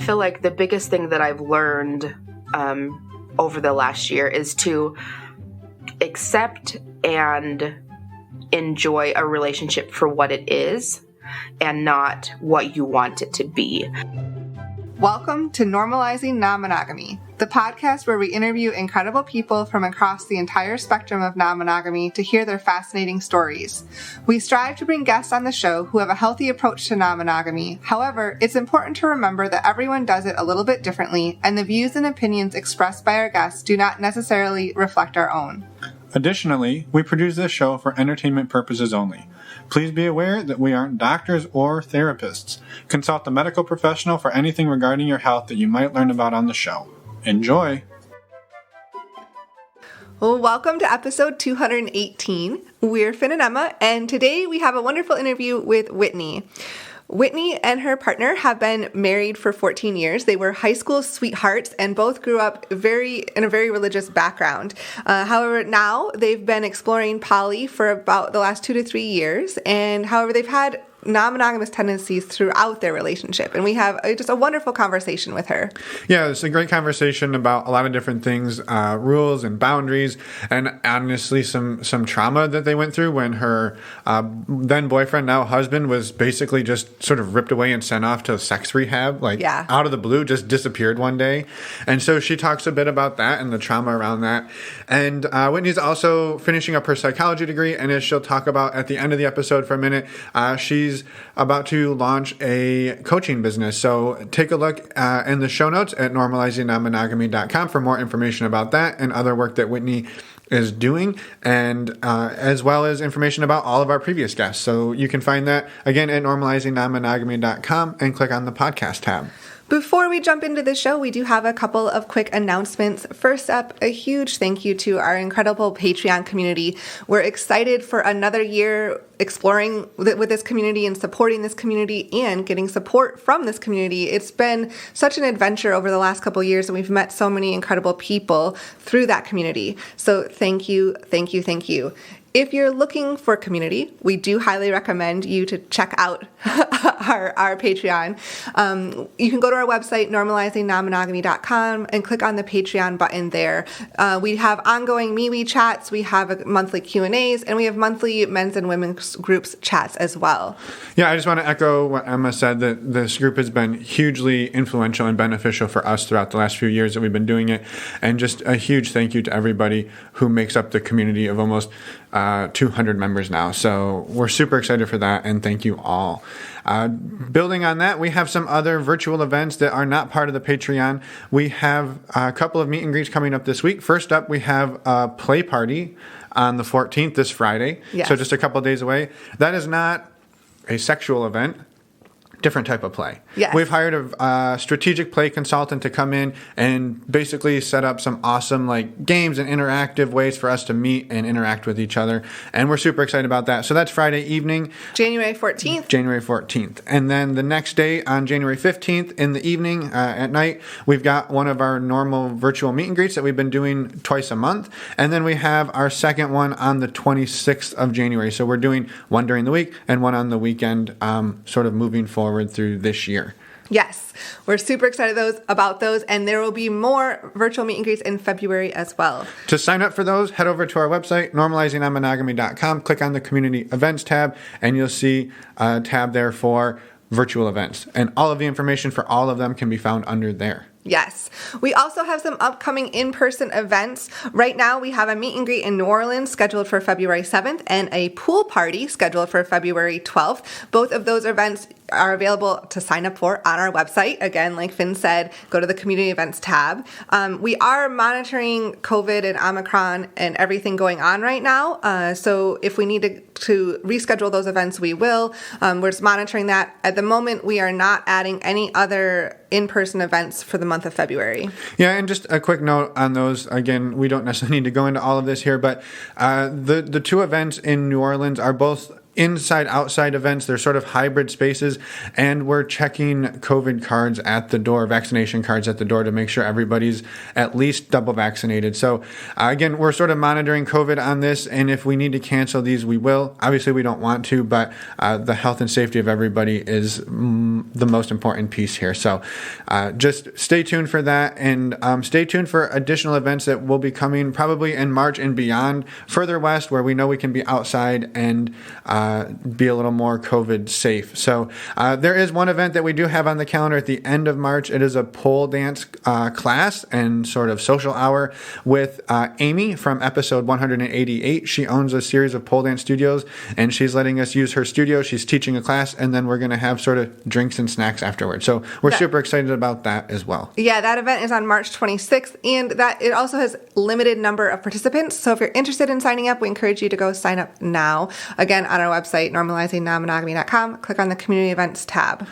feel like the biggest thing that I've learned over the last year is to accept and enjoy a relationship for what it is and not what you want it to be. Welcome to Normalizing Non-Monogamy, the podcast where we interview incredible people from across the entire spectrum of non-monogamy to hear their fascinating stories. We strive to bring guests on the show who have a healthy approach to non-monogamy. However, it's important to remember that everyone does it a little bit differently, and the views and opinions expressed by our guests do not necessarily reflect our own. Additionally, we produce this show for entertainment purposes only. Please be aware that we aren't doctors or therapists. Consult a medical professional for anything regarding your health that you might learn about on the show. Enjoy! Well, welcome to episode 218. We're Finn and Emma, and today we have a wonderful interview with Whitney. Whitney and her partner have been married for 14 years. They were high school sweethearts and both grew up in a very religious background. However, now they've been exploring poly for about the last 2 to 3 years, and however, they've had non-monogamous tendencies throughout their relationship. And we have just a wonderful conversation with her. Yeah, it's a great conversation about a lot of different things, rules and boundaries, and honestly some trauma that they went through when her then boyfriend, now husband, was basically just sort of ripped away and sent off to sex rehab, out of the blue, just disappeared one day. And so she talks a bit about that and the trauma around that. And Whitney's also finishing up her psychology degree, and as she'll talk about at the end of the episode for a minute, she's about to launch a coaching business. So take a look in the show notes at normalizingnonmonogamy.com for more information about that and other work that Whitney is doing, and as well as information about all of our previous guests. So you can find that again at normalizingnonmonogamy.com and click on the podcast tab. Before we jump into the show, we do have a couple of quick announcements. First up, a huge thank you to our incredible Patreon community. We're excited for another year exploring with this community and supporting this community and getting support from this community. It's been such an adventure over the last couple of years, and we've met so many incredible people through that community. So thank you, thank you, thank you. If you're looking for community, we do highly recommend you to check out our Patreon. You can go to our website, normalizingnonmonogamy.com, and click on the Patreon button there. We have ongoing MeWe chats, we have monthly Q&As, and we have monthly men's and women's groups chats as well. Yeah, I just want to echo what Emma said, that this group has been hugely influential and beneficial for us throughout the last few years that we've been doing it. And just a huge thank you to everybody who makes up the community of almost 200 members now. So we're super excited for that, and thank you all. Building on that, we have some other virtual events that are not part of the Patreon. We have a couple of meet and greets coming up this week. First up, we have a play party on the 14th, this Friday. Yes. So just a couple of days away. That is not a sexual event. Different type of play. Yes. We've hired a strategic play consultant to come in and basically set up some awesome games and interactive ways for us to meet and interact with each other. And we're super excited about that. So that's Friday evening. January 14th. January 14th. And then the next day on January 15th in the evening at night, we've got one of our normal virtual meet and greets that we've been doing twice a month. And then we have our second one on the 26th of January. So we're doing one during the week and one on the weekend, sort of moving forward through this year. Yes, we're super excited about those, and there will be more virtual meet and greets in February as well. To sign up for those, head over to our website, normalizingnonmonogamy.com, click on the community events tab, and you'll see a tab there for virtual events. And all of the information for all of them can be found under there. Yes. We also have some upcoming in-person events. Right now, we have a meet and greet in New Orleans scheduled for February 7th and a pool party scheduled for February 12th. Both of those events are available to sign up for on our website. Again, like Finn said, go to the community events tab. We are monitoring COVID and Omicron and everything going on right now. So if we need to reschedule those events, we will. We're just monitoring that. At the moment, we are not adding any other in-person events for the month of February. Yeah, and just a quick note on those. Again, we don't necessarily need to go into all of this here, but the two events in New Orleans are both inside outside events. They're sort of hybrid spaces, and we're checking COVID cards at the door, vaccination cards at the door, to make sure everybody's at least double vaccinated. So again, we're sort of monitoring COVID on this, and if we need to cancel these, we will. Obviously we don't want to, but the health and safety of everybody is the most important piece here. So just stay tuned for that, and stay tuned for additional events that will be coming probably in March and beyond, further west, where we know we can be outside and be a little more COVID safe. So there is one event that we do have on the calendar at the end of March. It is a pole dance class and sort of social hour with Amy from episode 188. She owns a series of pole dance studios, and she's letting us use her studio. She's teaching a class, and then we're going to have sort of drinks and snacks afterwards. So we're super excited about that as well. Yeah, that event is on March 26th, and that it also has limited number of participants. So if you're interested in signing up, we encourage you to go sign up now. Again, on our website, normalizingnonmonogamy.com, click on the community events tab.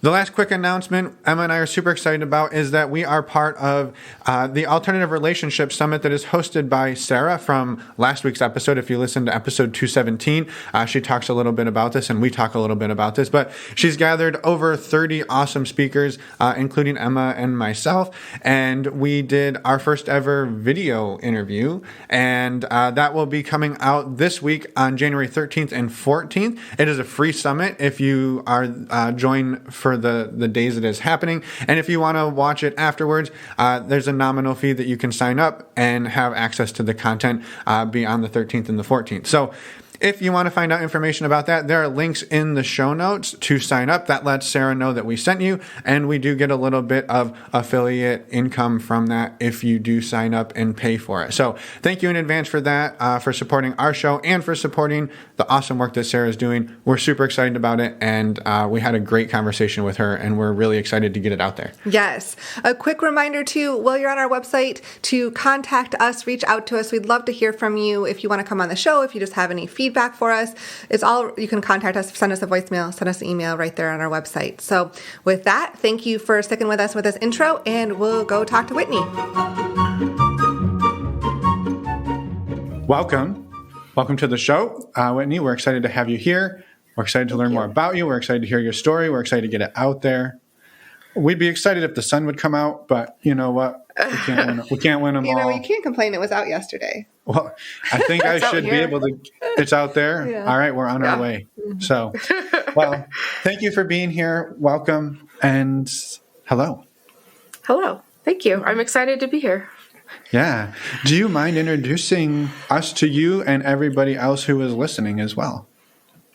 The last quick announcement Emma and I are super excited about is that we are part of the Alternative Relationship Summit that is hosted by Sarah from last week's episode. If you listen to episode 217, she talks a little bit about this, and we talk a little bit about this. But she's gathered over 30 awesome speakers, including Emma and myself. And we did our first ever video interview. And that will be coming out this week on January 13th and 14th. It is a free summit if you are join for the days it is happening. And if you want to watch it afterwards, there's a nominal fee that you can sign up and have access to the content beyond the 13th and the 14th. So if you want to find out information about that, there are links in the show notes to sign up. That lets Sarah know that we sent you, and we do get a little bit of affiliate income from that if you do sign up and pay for it. So thank you in advance for that, for supporting our show and for supporting the awesome work that Sarah is doing. We're super excited about it, and we had a great conversation with her, and we're really excited to get it out there. Yes. A quick reminder, too, while you're on our website, to contact us, reach out to us. We'd love to hear from you if you want to come on the show, if you just have any feedback for us. It's all, you can contact us, send us a voicemail, send us an email right there on our website. So with that, thank you for sticking with us with this intro, and we'll go talk to Whitney. Welcome to the show, Whitney. We're excited to have you here. We're excited to learn more about you. We're excited to hear your story. We're excited to get it out there. We'd be excited if the sun would come out, but you know what? We can't win them all. You know, you can't complain. It was out yesterday. Well, I think I should be able to. It's out there. Yeah. All right, we're on our way. So, well, thank you for being here. Welcome, and hello. Hello. Thank you. I'm excited to be here. Yeah. Do you mind introducing us to you and everybody else who is listening as well?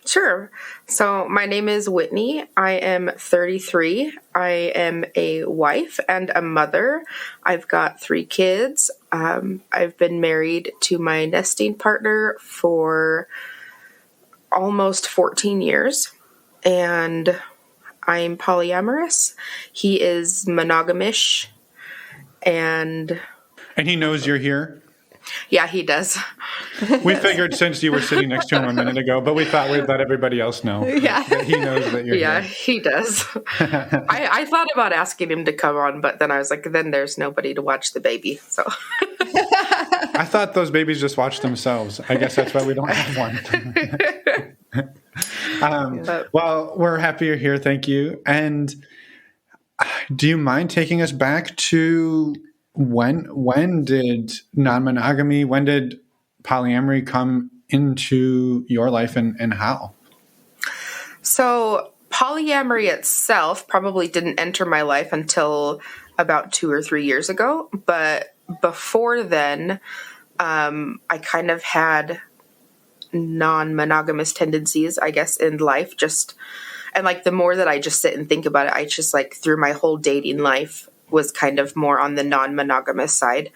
Sure. So my name is Whitney. I am 33. I am a wife and a mother. I've got 3 kids. I've been married to my nesting partner for almost 14 years, and I'm polyamorous. He is monogamish, and he knows you're here? Yeah, he does. We figured since you were sitting next to him a minute ago, but we thought we'd let everybody else know that he knows that you're here. Yeah, he does. I thought about asking him to come on, but then I was like, then there's nobody to watch the baby. So I thought those babies just watch themselves. I guess that's why we don't have one. Well, we're happy you're here. Thank you. And do you mind taking us back to when did non-monogamy, when did polyamory come into your life, and how? So polyamory itself probably didn't enter my life until about 2 or 3 years ago. But before then, I kind of had non-monogamous tendencies, I guess, in life. And like the more that I just sit and think about it, I just like through my whole dating life was kind of more on the non-monogamous side.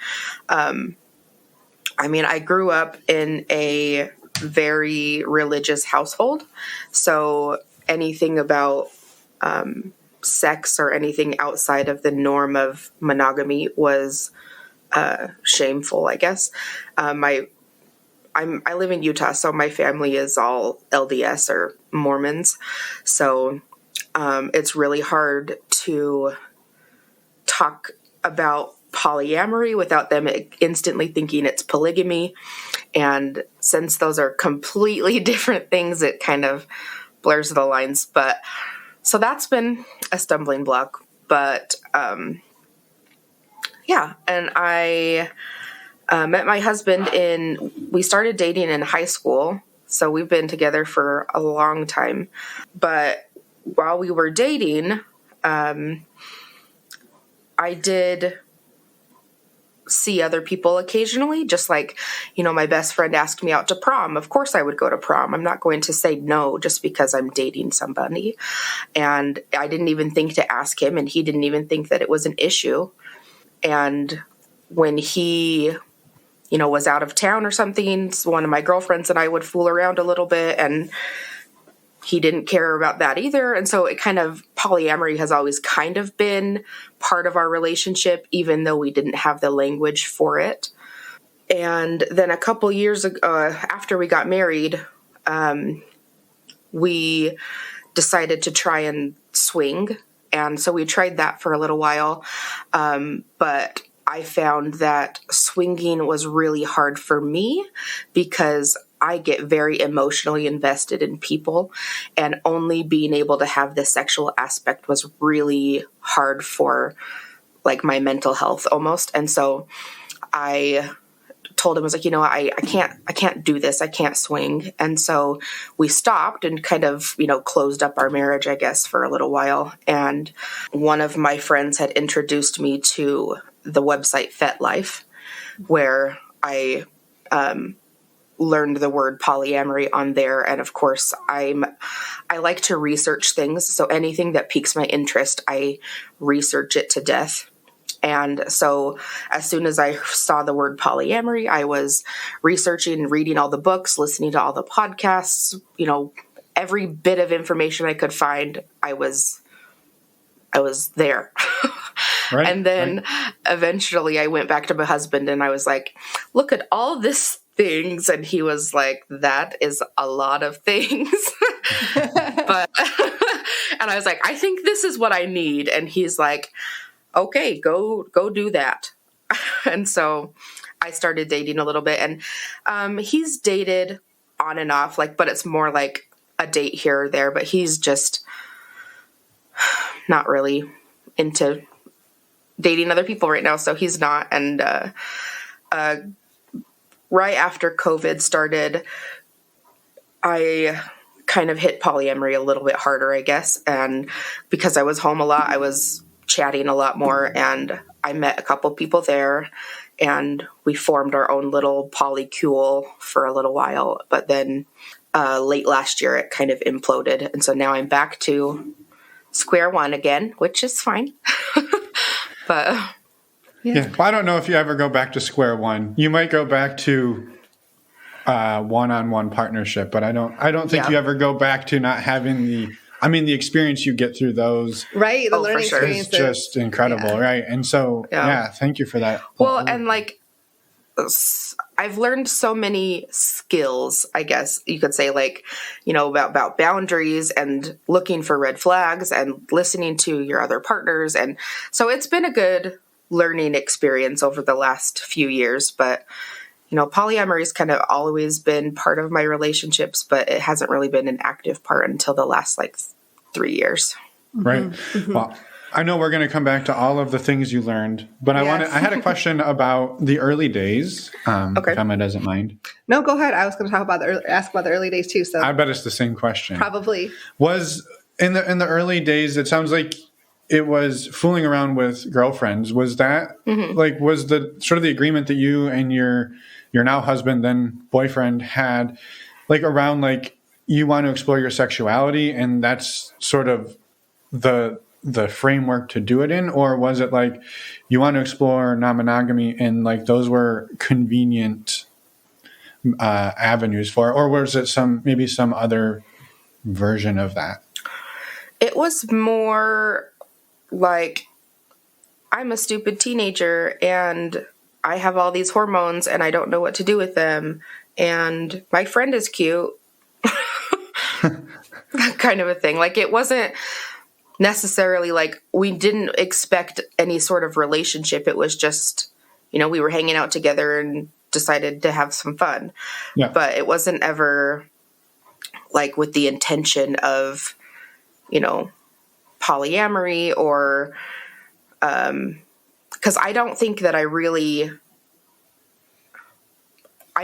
I mean, I grew up in a very religious household, so anything about sex or anything outside of the norm of monogamy was shameful, I guess. I live in Utah, so my family is all LDS or Mormons, so it's really hard to talk about polyamory without them instantly thinking it's polygamy. And since those are completely different things, it kind of blurs the lines. But so that's been a stumbling block. But yeah, and I met my husband we started dating in high school. So we've been together for a long time. But while we were dating, I did see other people occasionally, just like, my best friend asked me out to prom. Of course I would go to prom. I'm not going to say no just because I'm dating somebody. And I didn't even think to ask him, and he didn't even think that it was an issue. And when he, was out of town or something, one of my girlfriends and I would fool around a little bit, and he didn't care about that either. And so polyamory has always kind of been part of our relationship, even though we didn't have the language for it. And then a couple years ago, after we got married, we decided to try and swing. And so we tried that for a little while. But I found that swinging was really hard for me because I get very emotionally invested in people, and only being able to have the sexual aspect was really hard for like my mental health almost. And so I told him, I was like, I can't do this. I can't swing. And so we stopped and kind of, closed up our marriage, I guess, for a little while. And one of my friends had introduced me to the website FetLife, where I, learned the word polyamory on there. And of course I like to research things. So anything that piques my interest, I research it to death. And so as soon as I saw the word polyamory, I was researching and reading all the books, listening to all the podcasts, every bit of information I could find. I was there. Right, and then eventually I went back to my husband and I was like, look at all this things. And he was like, that is a lot of things. But, and I was like, I think this is what I need. And he's like, okay, go do that. And so I started dating a little bit, and he's dated on and off, but it's more like a date here or there, but he's just not really into dating other people right now. So he's not. And, right after COVID started, I kind of hit polyamory a little bit harder, I guess. And because I was home a lot, I was chatting a lot more, and I met a couple people there, and we formed our own little polycule for a little while. But then late last year, it kind of imploded. And so now I'm back to square one again, which is fine. But yeah. Well, I don't know if you ever go back to square one. You might go back to one-on-one partnership, but I don't think you ever go back to not having the experience you get through those. Right. The learning experience is just incredible. Right. And so, thank you for that. Well, and I've learned so many skills, I guess you could say, about boundaries and looking for red flags and listening to your other partners. And so it's been a good learning experience over the last few years. But, polyamory has kind of always been part of my relationships, but it hasn't really been an active part until the last 3 years. Right. Mm-hmm. Well, I know we're going to come back to all of the things you learned, but I had a question about the early days. Okay. If Emma doesn't mind. No, go ahead. I was going to ask about the early days too. So I bet it's the same question. Probably. Was in the early days, it sounds like it was fooling around with girlfriends. Was that was the sort of the agreement that you and your now husband, then boyfriend had around you want to explore your sexuality, and that's sort of the framework to do it in? Or was it you want to explore non-monogamy and those were convenient avenues for it? Or was it maybe some other version of that? It was more I'm a stupid teenager and I have all these hormones and I don't know what to do with them, and my friend is cute. That kind of a thing. It wasn't necessarily like, we didn't expect any sort of relationship. It was just, we were hanging out together and decided to have some fun. Yeah. But it wasn't ever like with the intention of, polyamory or, because I don't think that I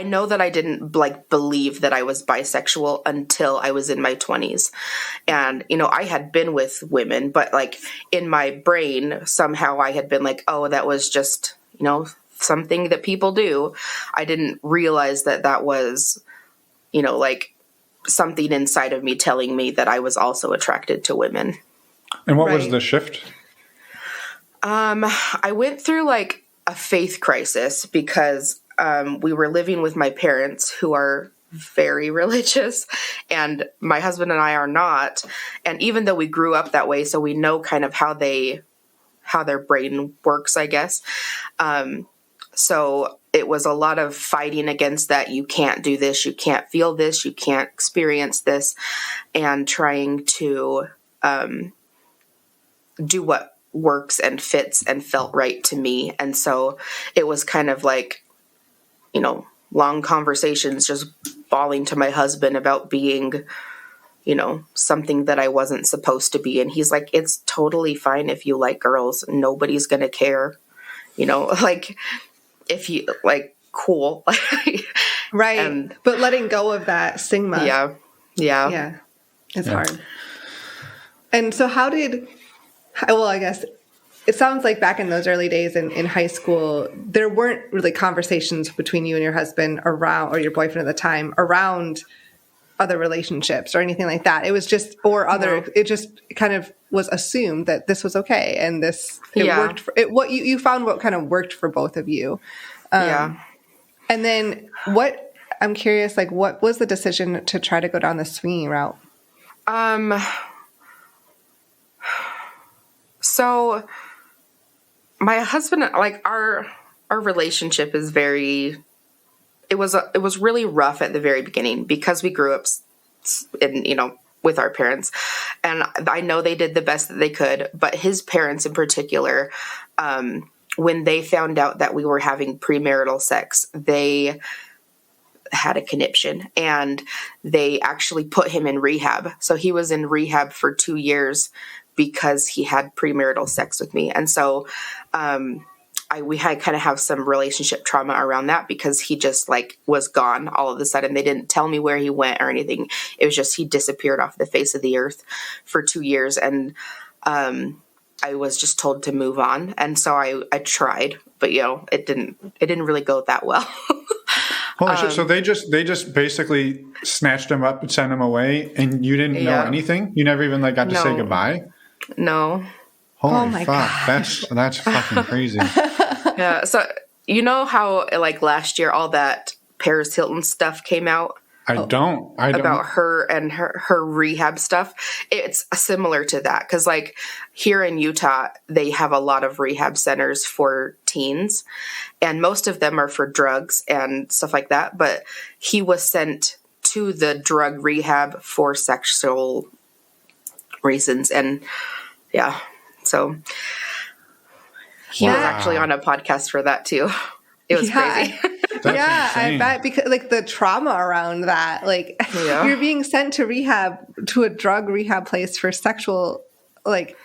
know that I didn't like believe that I was bisexual until I was in my 20s. And, I had been with women, but like in my brain, somehow I had been like, oh, that was just, something that people do. I didn't realize that that was, like something inside of me telling me that I was also attracted to women. And what was the shift? I went through like a faith crisis because we were living with my parents, who are very religious, and my husband and I are not. And even though we grew up that way, so we know kind of how their brain works, I guess. So it was a lot of fighting against that. You can't do this. You can't feel this. You can't experience this, and trying to do what works and fits and felt right to me. And so it was kind of like, long conversations just bawling to my husband about being, something that I wasn't supposed to be. And he's like, it's totally fine if you like girls. Nobody's going to care. Like if you like, cool. Right. But letting go of that stigma. Yeah. Yeah. It's hard. And so I guess it sounds like back in those early days in high school, there weren't really conversations between you and your husband or your boyfriend at the time around other relationships or anything like that. It was just, it just kind of was assumed that this was okay. And worked you found what kind of worked for both of you. And then I'm curious, like, what was the decision to try to go down the swinging route? So my husband, like our relationship is it was really rough at the very beginning because we grew up with our parents, and I know they did the best that they could, but his parents in particular, when they found out that we were having premarital sex, they had a conniption and they actually put him in rehab. So he was in rehab for 2 years because he had premarital sex with me. And so we had kind of have some relationship trauma around that because he just like was gone all of a sudden. They didn't tell me where he went or anything. It was just he disappeared off the face of the earth for 2 years. And I was just told to move on. And so I tried, but it didn't really go that well. Holy shit. So they just basically snatched him up and sent him away, and you didn't know anything? You never even like got to say goodbye? No. Holy fuck. God. That's fucking crazy. Yeah. So how like last year all that Paris Hilton stuff came out? I don't. About her and her rehab stuff. It's similar to that because like here in Utah, they have a lot of rehab centers for teens, and most of them are for drugs and stuff like that. But he was sent to the drug rehab for sexual reasons. And so he was actually on a podcast for that too. It was crazy. I bet, because like the trauma around that, like you're being sent to a drug rehab place for sexual, like,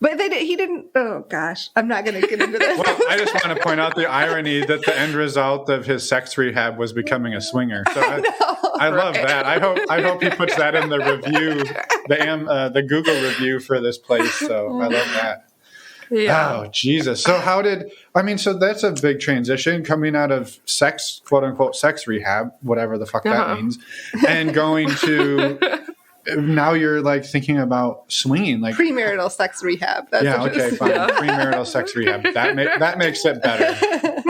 but he didn't. Oh gosh, I'm not going to get into this. Well, I just want to point out the irony that the end result of his sex rehab was becoming a swinger. So I love that. I hope he puts that in the review, the Google review for this place. So I love that. Yeah. Oh, Jesus. So so that's a big transition coming out of sex, quote unquote, sex rehab, whatever the fuck that means, and going to, now you're like thinking about swinging, like premarital sex rehab. That's fine. Yeah. Premarital sex rehab. That makes it better.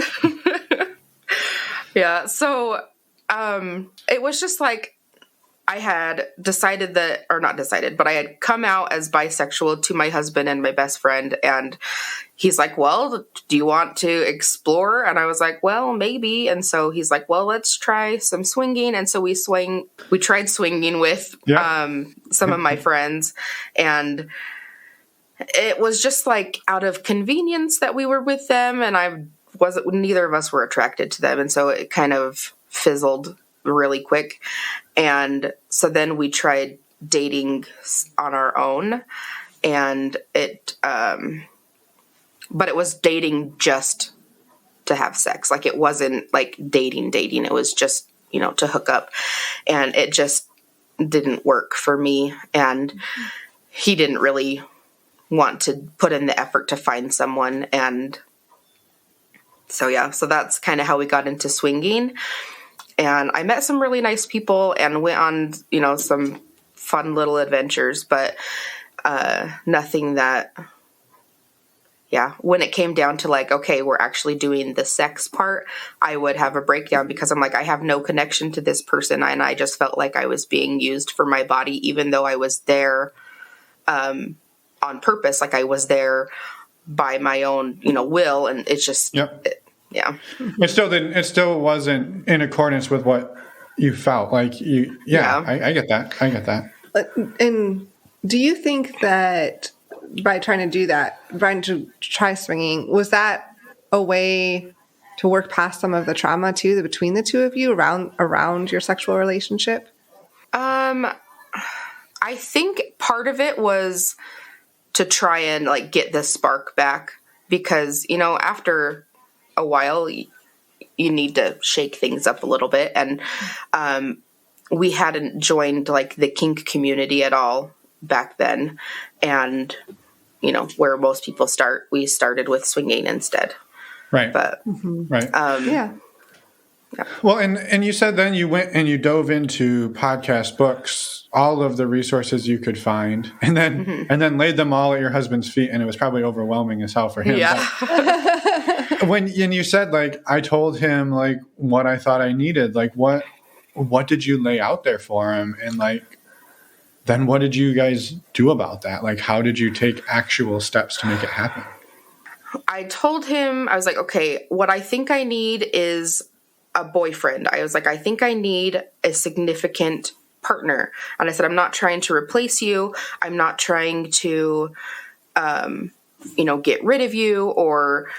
Yeah. So, it was just like, I had decided that, or not decided, but I had come out as bisexual to my husband and my best friend. And he's like, well, do you want to explore? And I was like, well, maybe. And so he's like, well, let's try some swinging. And so we tried swinging with some of my friends. And it was just like out of convenience that we were with them, and neither of us were attracted to them. And so it kind of fizzled really quick. And so then we tried dating on our own, and but it was dating just to have sex. Like, it wasn't like dating. It was just, to hook up, and it just didn't work for me. And he didn't really want to put in the effort to find someone. And so that's kind of how we got into swinging. And I met some really nice people and went on, some fun little adventures, but nothing that, when it came down to like, okay, we're actually doing the sex part, I would have a breakdown because I'm like, I have no connection to this person. And I just felt like I was being used for my body, even though I was there on purpose. Like, I was there by my own, will. And it's just, It still wasn't in accordance with what you felt like. I get that. And do you think that by trying to try swinging, was that a way to work past some of the trauma too, between the two of you around your sexual relationship? I think part of it was to try and like get the spark back, because, after a while you need to shake things up a little bit. And we hadn't joined like the kink community at all back then. And, where most people start, we started with swinging instead. Right. But, right. Yeah. Well, and you said then you went and you dove into podcast, books, all of the resources you could find, and then laid them all at your husband's feet, and it was probably overwhelming as hell for him. Yeah. When you said like, I told him like what I thought I needed, like what did you lay out there for him, and like then what did you guys do about that? Like, how did you take actual steps to make it happen? I told him, I was like, okay, what I think I need is a boyfriend. I was like, I think I need a significant partner. And I said, I'm not trying to replace you. I'm not trying to, get rid of you or,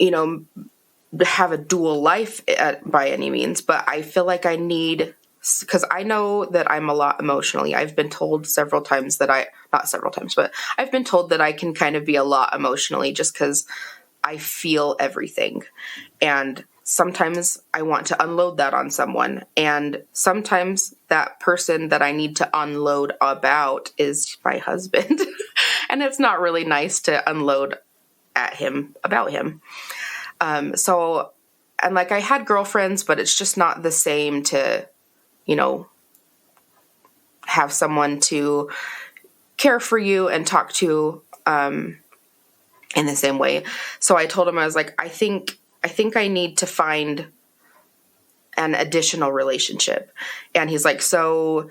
have a dual life by any means. But I feel like I need, because I know that I'm a lot emotionally. I've been told several times that I've been told that I can kind of be a lot emotionally just because I feel everything. And sometimes I want to unload that on someone. And sometimes that person that I need to unload about is my husband. And it's not really nice to unload at him about him. And like, I had girlfriends, but it's just not the same to, have someone to care for you and talk to in the same way. So I told him, I was like, I think I need to find an additional relationship. And he's like, so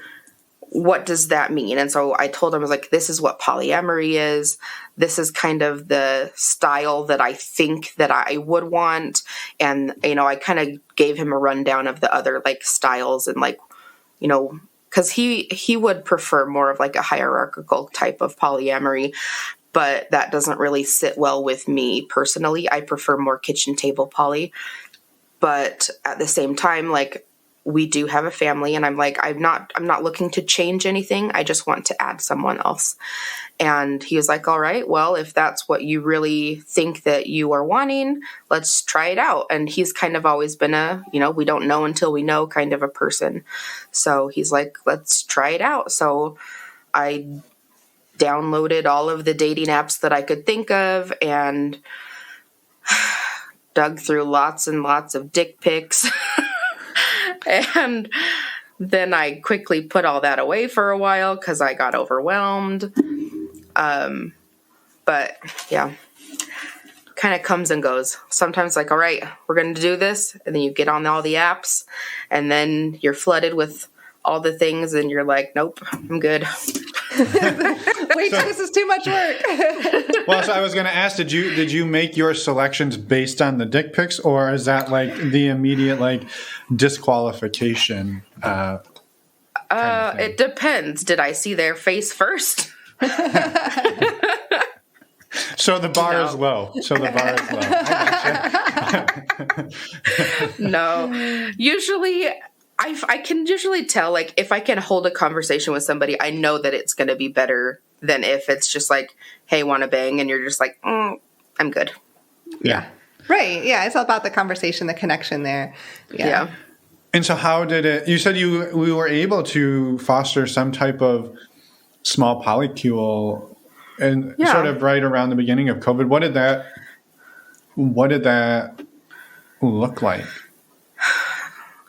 what does that mean? And so I told him, I was like, this is what polyamory is. This is kind of the style that I think that I would want. And, I kind of gave him a rundown of the other like styles and like, because he would prefer more of like a hierarchical type of polyamory, but that doesn't really sit well with me personally. I prefer more kitchen table poly. But at the same time, like, we do have a family, and I'm like, I'm not looking to change anything. I just want to add someone else. And he was like, all right, well, if that's what you really think that you are wanting, let's try it out. And he's kind of always been a, we don't know until we know kind of a person. So he's like, let's try it out. So I downloaded all of the dating apps that I could think of and dug through lots and lots of dick pics. And then I quickly put all that away for a while because I got overwhelmed. But yeah, kind of comes and goes. Sometimes like, all right, we're going to do this. And then you get on all the apps and then you're flooded with all the things and you're like, nope, I'm good. Wait, this is too much work. Well, so I was going to ask, did you make your selections based on the dick pics, or is that like the immediate like disqualification? It depends. Did I see their face first? So the bar is low. I gotcha. No. Usually, I can usually tell, like, if I can hold a conversation with somebody, I know that it's going to be better than if it's just like, hey, want to bang? And you're just like, I'm good. Yeah. Right. Yeah. It's all about the conversation, the connection there. Yeah. And so how did it, you said we were able to foster some type of small polycule and sort of right around the beginning of COVID. What did that look like?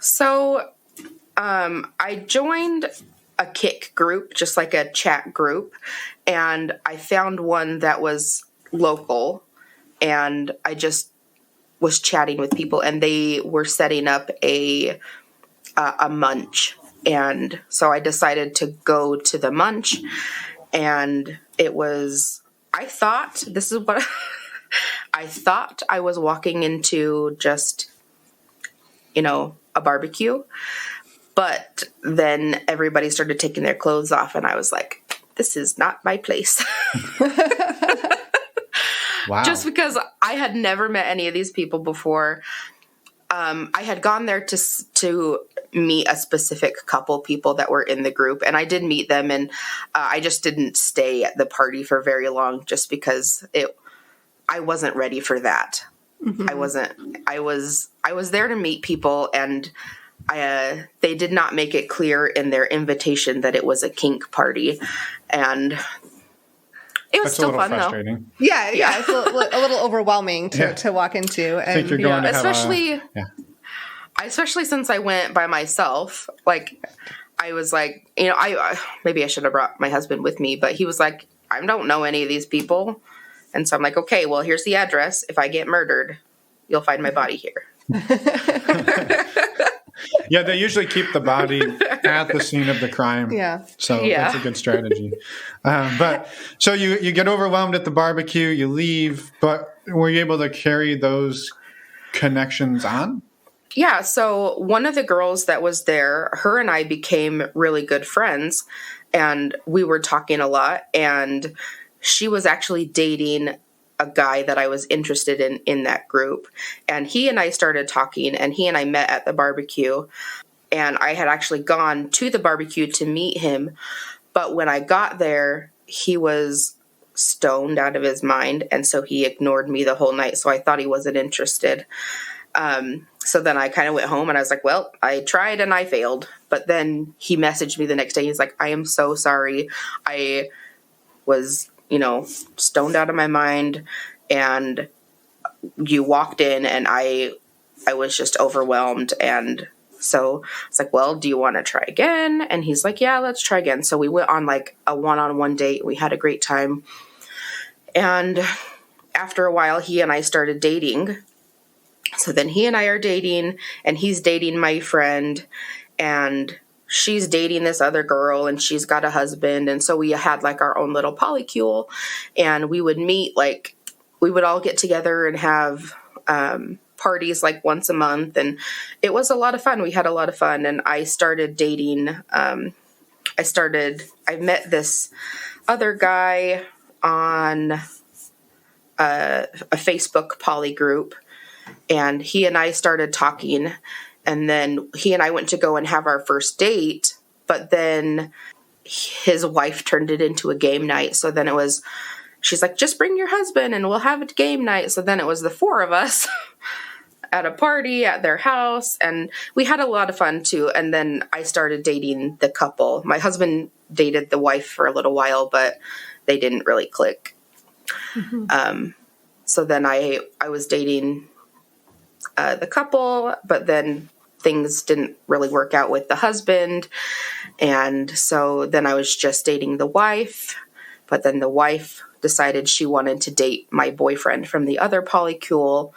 So, I joined a Kik group, just like a chat group, and I found one that was local, and I just was chatting with people, and they were setting up a munch. And so I decided to go to the munch, and it was, I thought I was walking into just, a barbecue, but then everybody started taking their clothes off, and I was like, this is not my place. Wow. Just because I had never met any of these people before. I had gone there to meet a specific couple people that were in the group, and I did meet them, and I just didn't stay at the party for very long just because I wasn't ready for that. Mm-hmm. I was there to meet people, and they did not make it clear in their invitation that it was a kink party, and it was still fun though. Yeah, it's a little overwhelming to walk into. And I think you're going to especially since I went by myself. Like, I was like, I maybe I should have brought my husband with me, but he was like, I don't know any of these people. And so I'm like, okay, well, here's the address. If I get murdered, you'll find my body here. Yeah, they usually keep the body at the scene of the crime. Yeah. So that's a good strategy. But so you get overwhelmed at the barbecue, you leave, but were you able to carry those connections on? Yeah. So one of the girls that was there, her and I became really good friends, and we were talking a lot, and she was actually dating a guy that I was interested in that group. And he and I started talking, and he and I met at the barbecue, and I had actually gone to the barbecue to meet him. But when I got there, he was stoned out of his mind. And so he ignored me the whole night. So I thought he wasn't interested. So then I kind of went home, and I was like, well, I tried and I failed. But then he messaged me the next day. He's like, I am so sorry. I was stoned out of my mind, and you walked in, and I was just overwhelmed. And so it's like, well, do you want to try again? And he's like, yeah, let's try again. So we went on like a one-on-one date. We had a great time. And after a while, he and I started dating. So then he and I are dating, and he's dating my friend, and she's dating this other girl, and she's got a husband. And so we had like our own little polycule, and we would meet, like we would all get together and have parties like once a month. And it was a lot of fun. We had a lot of fun. And I started dating. I met this other guy on a Facebook poly group, and he and I started talking. And then he and I went to go and have our first date, but then his wife turned it into a game night. So then she's like, just bring your husband and we'll have a game night. So then it was the four of us at a party at their house, and we had a lot of fun too. And then I started dating the couple. My husband dated the wife for a little while, but they didn't really click. Mm-hmm. So then I was dating the couple, but then things didn't really work out with the husband. And so then I was just dating the wife, but then the wife decided she wanted to date my boyfriend from the other polycule,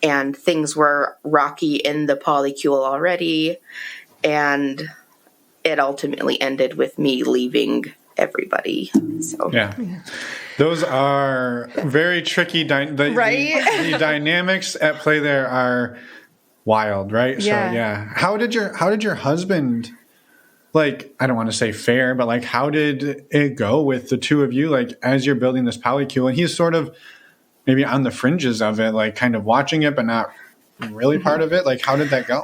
and things were rocky in the polycule already. And it ultimately ended with me leaving everybody. So yeah. Those are very tricky. Right? The dynamics at play there are wild, right? Yeah. So yeah. How did your husband, like, I don't want to say fair, but like, how did it go with the two of you, like, as you're building this polycule? And he's sort of maybe on the fringes of it, like kind of watching it, but not really part of it? Like, how did that go?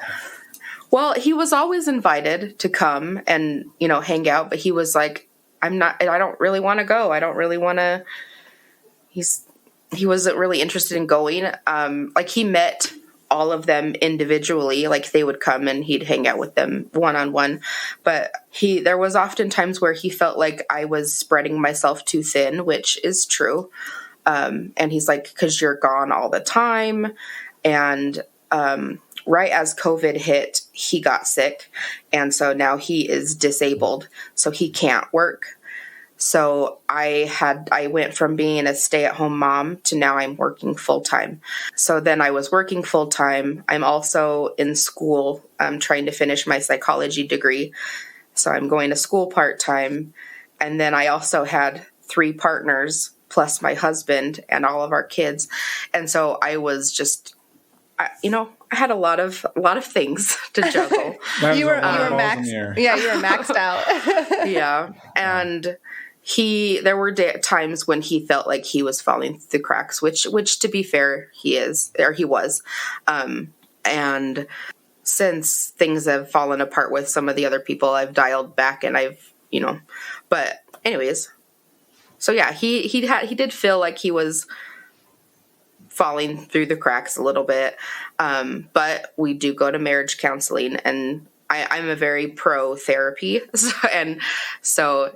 Well, he was always invited to come and, hang out, but he was like, I don't really want to go. I don't really want to, he wasn't really interested in going. Like he met all of them individually, like they would come and he'd hang out with them one-on-one. But there was often times where he felt like I was spreading myself too thin, which is true. And he's like, 'cause you're gone all the time. And, right as COVID hit, he got sick. And so now he is disabled, so he can't work. So I went from being a stay-at-home mom to now I'm working full-time. So then I was working full-time. I'm also in school. I'm trying to finish my psychology degree. So I'm going to school part-time. And then I also had 3 partners plus my husband and all of our kids. And so I was just, I had a lot of things to juggle. you were maxed. Yeah, you were maxed out. Yeah. And there were times when he felt like he was falling through the cracks, which to be fair, he was. And since things have fallen apart with some of the other people, I've dialed back and but anyways. So yeah, he did feel like he was falling through the cracks a little bit. But we do go to marriage counseling, and I'm a very pro therapy. And so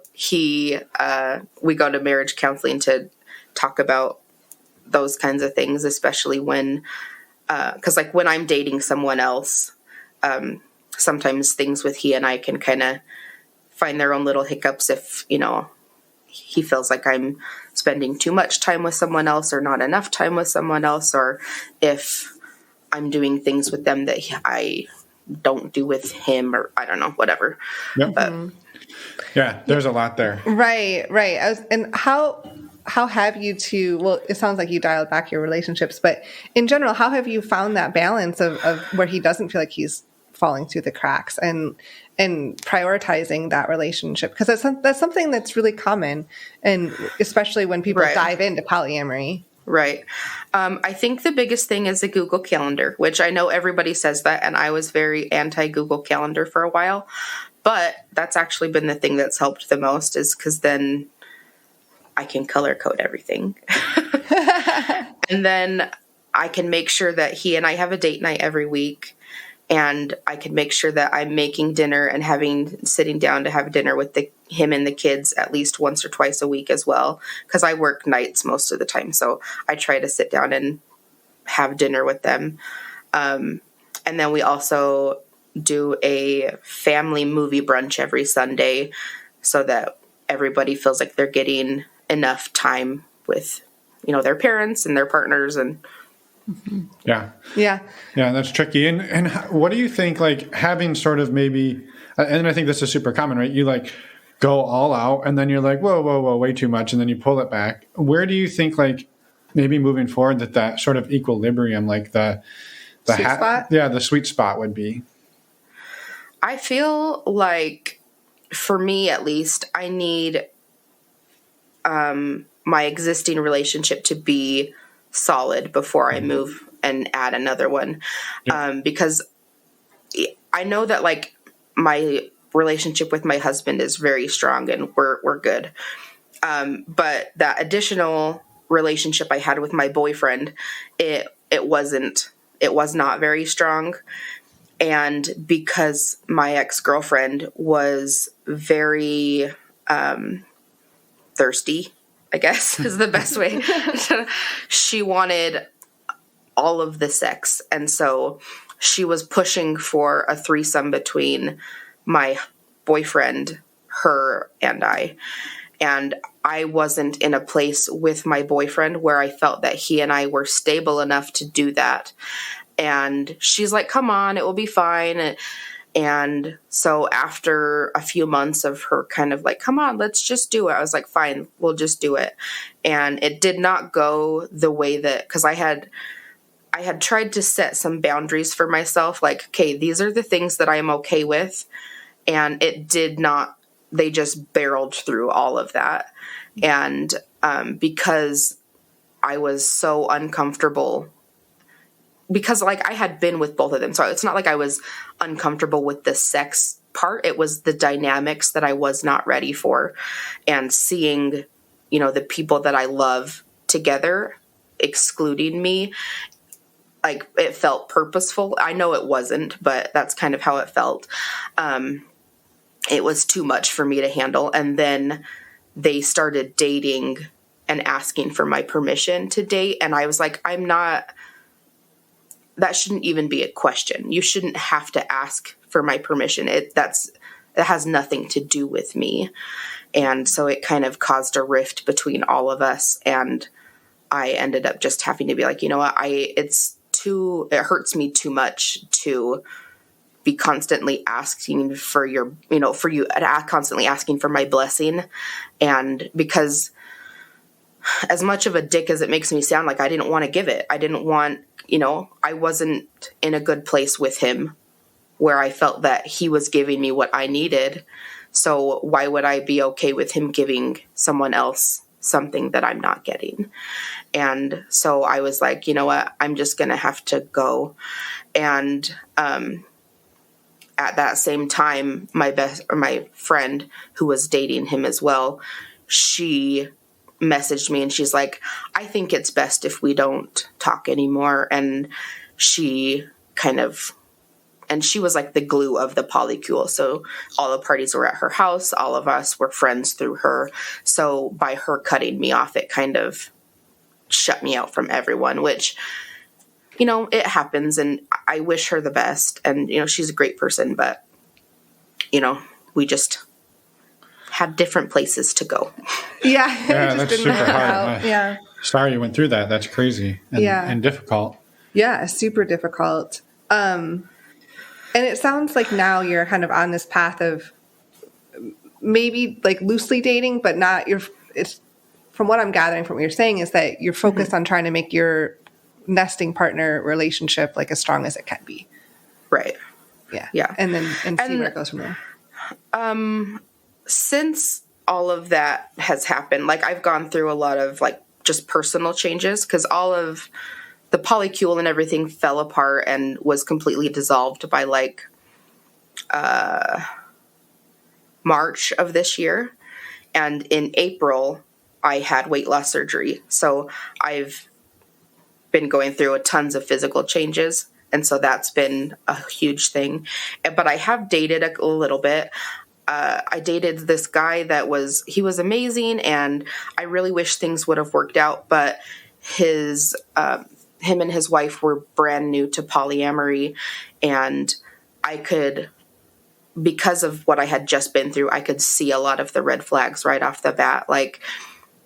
we go to marriage counseling to talk about those kinds of things, especially when, 'cause like when I'm dating someone else, sometimes things with he and I can kind of find their own little hiccups if, he feels like I'm spending too much time with someone else or not enough time with someone else, or if I'm doing things with them that I don't do with him, or I don't know, whatever. Yep. But, yeah, there's a lot there. Right. And how have you well, it sounds like you dialed back your relationships, but in general, how have you found that balance of where he doesn't feel like he's falling through the cracks and prioritizing that relationship? Because that's something that's really common, and especially when people dive into polyamory. Right. I think the biggest thing is the Google Calendar, which I know everybody says that, and I was very anti-Google Calendar for a while, but that's actually been the thing that's helped the most, is because then I can color code everything. And then I can make sure that he and I have a date night every week. And I can make sure that I'm making dinner and sitting down to have dinner with him and the kids at least once or twice a week as well. Because I work nights most of the time. So I try to sit down and have dinner with them. And then we also do a family movie brunch every Sunday so that everybody feels like they're getting enough time with, their parents and their partners and Yeah, that's tricky. And what do you think, like having sort of maybe, and I think this is super common, right? You like go all out and then you're like, whoa, way too much. And then you pull it back. Where do you think, like maybe moving forward, that sort of equilibrium, like the sweet spot? Yeah, the sweet spot would be? I feel like, for me at least, I need my existing relationship to be solid before I move and add another one. Because I know that like my relationship with my husband is very strong and we're good. But that additional relationship I had with my boyfriend, it was not very strong. And because my ex-girlfriend was very thirsty, I guess is the best way. She wanted all of the sex. And so she was pushing for a threesome between my boyfriend, her, and I. And I wasn't in a place with my boyfriend where I felt that he and I were stable enough to do that. And she's like, come on, it will be fine. And so after a few months of her kind of like, come on, let's just do it, I was like, fine, we'll just do it. And it did not go the way that, because I had tried to set some boundaries for myself, like, okay, these are the things that I am okay with. And it did not, they just barreled through all of that. And because I was so uncomfortable because like I had been with both of them. So it's not like I was uncomfortable with the sex part. It was the dynamics that I was not ready for, and seeing, you know, the people that I love together excluding me, like it felt purposeful. I know it wasn't, but that's kind of how it felt. It was too much for me to handle. And then they started dating and asking for my permission to date. And I was like, that shouldn't even be a question. You shouldn't have to ask for my permission. It has nothing to do with me. And so it kind of caused a rift between all of us. And I ended up just having to be like, you know what, it hurts me too much to be constantly asking for constantly asking for my blessing. And because as much of a dick as it makes me sound, like I didn't want to give it. I didn't want, I wasn't in a good place with him where I felt that he was giving me what I needed. So why would I be okay with him giving someone else something that I'm not getting? And so I was like, you know what, I'm just going to have to go. And, at that same time, my friend who was dating him as well, she messaged me and she's like, I think it's best if we don't talk anymore. And she was like the glue of the polycule. So all the parties were at her house. All of us were friends through her. So by her cutting me off, it kind of shut me out from everyone, which, it happens, and I wish her the best. And, she's a great person, but, we just had different places to go. Yeah. That's super hard. Yeah. Sorry you went through that. That's crazy and difficult. Yeah, super difficult. And it sounds like now you're kind of on this path of maybe like loosely dating, but not it's from what I'm gathering from what you're saying is that you're focused on trying to make your nesting partner relationship like as strong as it can be. Right. Yeah. Yeah. And see where it goes from there. Since all of that has happened, like I've gone through a lot of like just personal changes because all of the polycule and everything fell apart and was completely dissolved by like March of this year. And in April, I had weight loss surgery. So I've been going through tons of physical changes. And so that's been a huge thing. But I have dated a little bit. I dated this guy he was amazing. And I really wish things would have worked out. But him and his wife were brand new to polyamory. And because of what I had just been through, I could see a lot of the red flags right off the bat. Like,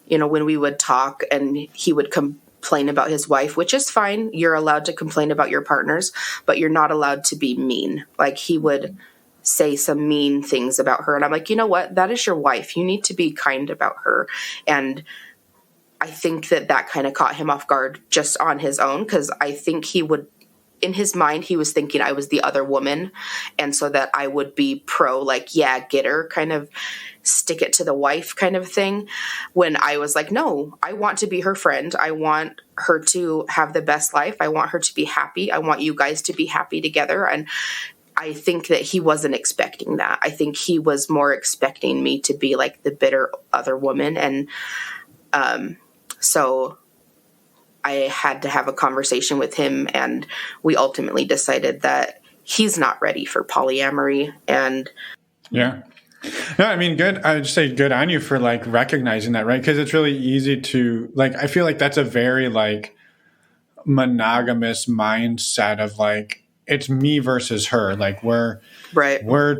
when we would talk and he would complain about his wife, which is fine. You're allowed to complain about your partners, but you're not allowed to be mean. Like he would say some mean things about her. And I'm like, you know what? That is your wife. You need to be kind about her. And I think that kind of caught him off guard just on his own. Cause I think in his mind, he was thinking I was the other woman. And so that I would be pro, like, yeah, get her, kind of stick it to the wife kind of thing. When I was like, no, I want to be her friend. I want her to have the best life. I want her to be happy. I want you guys to be happy together. And I think that he wasn't expecting that. I think he was more expecting me to be like the bitter other woman. And so I had to have a conversation with him, and we ultimately decided that he's not ready for polyamory. And yeah. No, I mean, good. I would say good on you for like recognizing that, right? Because it's really easy to like, I feel like that's a very like monogamous mindset of like, it's me versus her. Like we're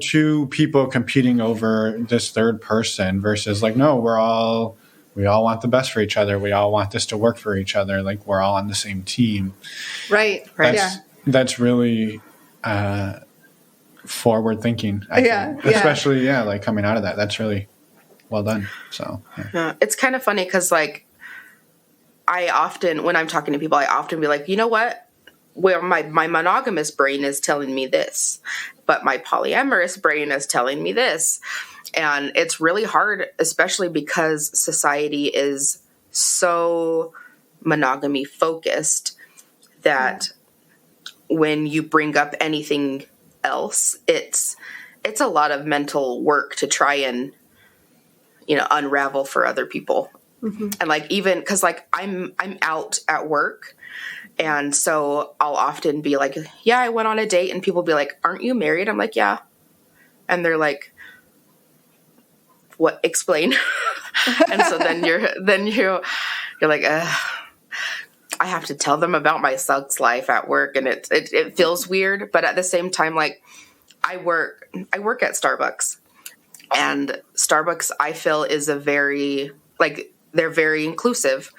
two people competing over this third person versus like, no, we all want the best for each other. We all want this to work for each other. Like we're all on the same team. Right. That's really, forward thinking. I think. Especially, like coming out of that. That's really well done. So, yeah. It's kind of funny because like I often, when I'm talking to people, I often be like, you know what? Where my monogamous brain is telling me this, but my polyamorous brain is telling me this. And it's really hard, especially because society is so non-monogamy focused that when you bring up anything else, it's a lot of mental work to try and, unravel for other people. Mm-hmm. And like, even cause like I'm out at work. And so I'll often be like, yeah, I went on a date, and people be like, aren't you married? I'm like, yeah. And they're like, what? Explain. And so then you're like, I have to tell them about my sex life at work, and it feels weird, but at the same time, like I work at Starbucks, and Starbucks I feel is they're very inclusive.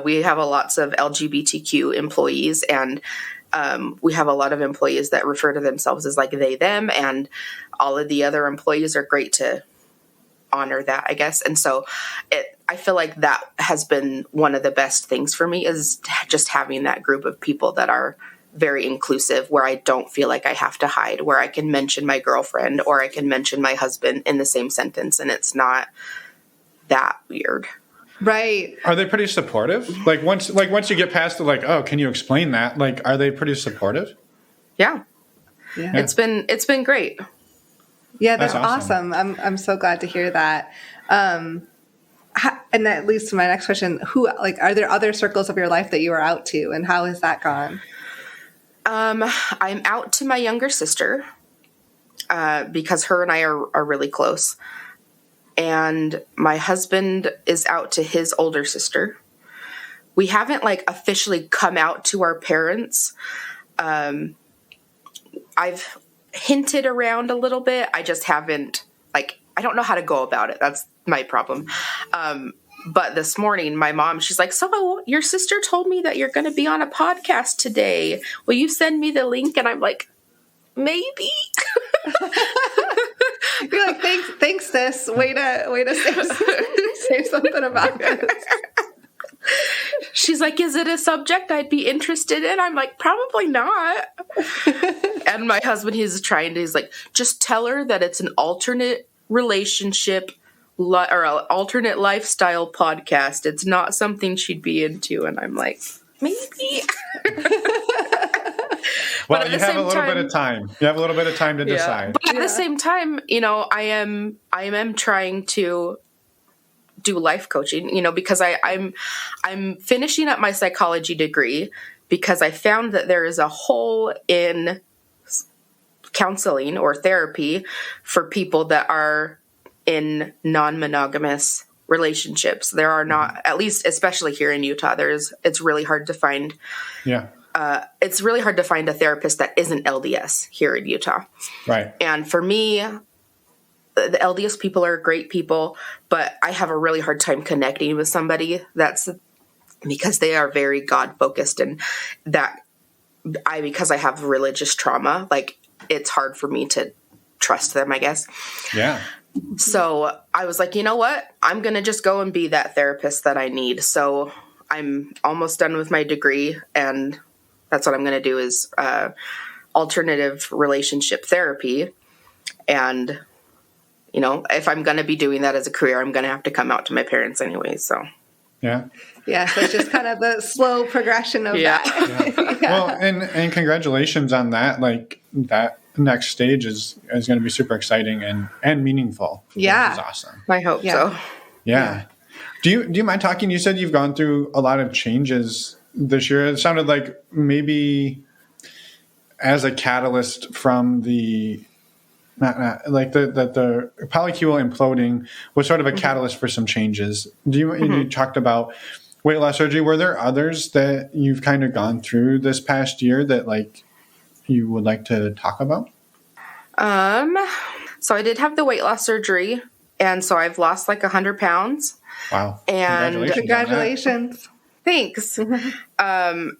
We have lots of LGBTQ employees, and we have a lot of employees that refer to themselves as like they, them, and all of the other employees are great to honor that, I guess. And so I feel like that has been one of the best things for me, is just having that group of people that are very inclusive, where I don't feel like I have to hide, where I can mention my girlfriend or I can mention my husband in the same sentence, and it's not that weird. Right. Are they pretty supportive? Like once you get past the like, oh, can you explain that? Like, are they pretty supportive? Yeah. It's been great. Yeah, that's awesome. I'm so glad to hear that. And that leads to my next question. Are there other circles of your life that you are out to, and how has that gone? I'm out to my younger sister, because her and I are really close. And my husband is out to his older sister. We haven't like officially come out to our parents. I've hinted around a little bit. I just haven't, I don't know how to go about it. That's my problem. But this morning, my mom, she's like, so your sister told me that you're going to be on a podcast today. Will you send me the link? And I'm like, maybe. You're like, thanks, sis. Way to say something about it. She's like, is it a subject I'd be interested in? I'm like, probably not. And my husband, he's like, just tell her that it's an alternate relationship or an alternate lifestyle podcast. It's not something she'd be into. And I'm like, maybe. Well, you have a little bit of time. You have a little bit of time to decide. But at the same time, I am trying to do life coaching, because I'm finishing up my psychology degree, because I found that there is a hole in counseling or therapy for people that are in non-monogamous relationships. There are not, at least especially here in Utah, it's really hard to find. Yeah. It's really hard to find a therapist that isn't LDS here in Utah. Right. And for me, the LDS people are great people, but I have a really hard time connecting with somebody that's, because they are very God focused, and because I have religious trauma, like it's hard for me to trust them, I guess. Yeah. So I was like, you know what? I'm going to just go and be that therapist that I need. So I'm almost done with my degree, and that's what I'm going to do is alternative relationship therapy. And, if I'm going to be doing that as a career, I'm going to have to come out to my parents anyway. So, yeah. Yeah. So it's just kind of the slow progression of that. Yeah. Well, and congratulations on that. Like that next stage is going to be super exciting and meaningful. Yeah. Which is awesome. I hope so. Yeah. Do you mind talking? You said you've gone through a lot of changes this year. It sounded like maybe as a catalyst from the the polycule imploding was sort of a catalyst for some changes. You talked about weight loss surgery. Were there others that you've kind of gone through this past year that you would like to talk about? So I did have the weight loss surgery, and so I've lost 100 pounds. Wow. And congratulations. Thanks. And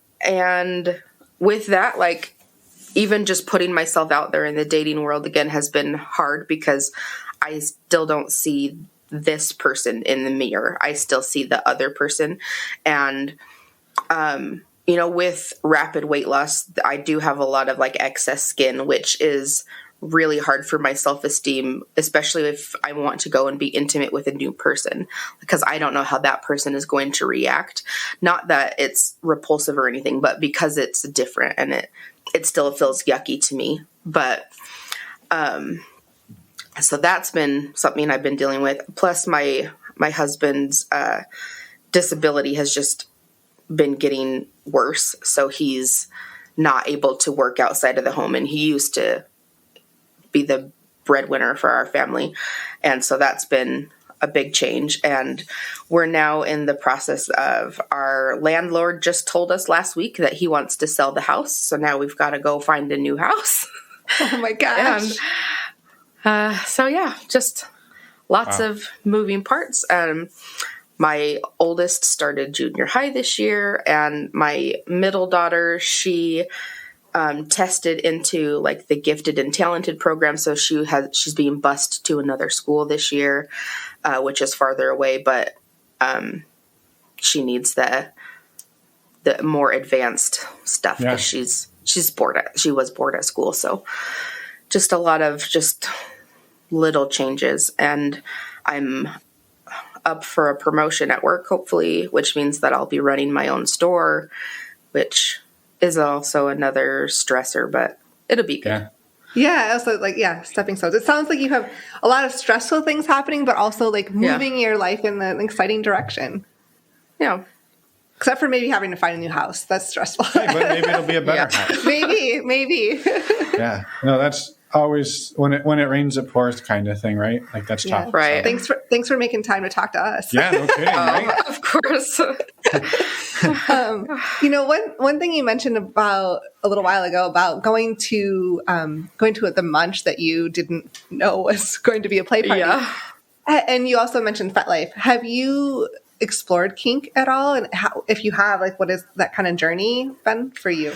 with that, even just putting myself out there in the dating world again has been hard, because I still don't see this person in the mirror. I still see the other person. And, with rapid weight loss, I do have a lot of excess skin, which is really hard for my self-esteem, especially if I want to go and be intimate with a new person, because I don't know how that person is going to react. Not that it's repulsive or anything, but because it's different and it still feels yucky to me. But so that's been something I've been dealing with. Plus my husband's disability has just been getting worse. So he's not able to work outside of the home, and he used to be the breadwinner for our family. And so that's been a big change. And we're now in the process of, our landlord just told us last week that he wants to sell the house. So now we've got to go find a new house. Oh my gosh. So yeah, just lots of moving parts. My oldest started junior high this year, and my middle daughter, she tested into like the gifted and talented program. So she's being bused to another school this year, which is farther away, but she needs the more advanced stuff because she was bored at school. So just a lot of just little changes, and I'm up for a promotion at work, hopefully, which means that I'll be running my own store, which is also another stressor, but it'll be good. Yeah. Also, stepping stones. It sounds like you have a lot of stressful things happening, but also like moving your life in an exciting direction. Yeah. Except for maybe having to find a new house. That's stressful. Hey, but maybe it'll be a better house. Maybe. Yeah. No, that's always when it rains it pours kind of thing, right? Like that's tough. Right. So. Thanks for making time to talk to us. Yeah, no kidding. Right? Of course. One thing you mentioned about a little while ago about going to the munch that you didn't know was going to be a play party. Yeah. And you also mentioned FetLife. Have you explored kink at all? And how, if you have, like, what is that kind of journey been for you?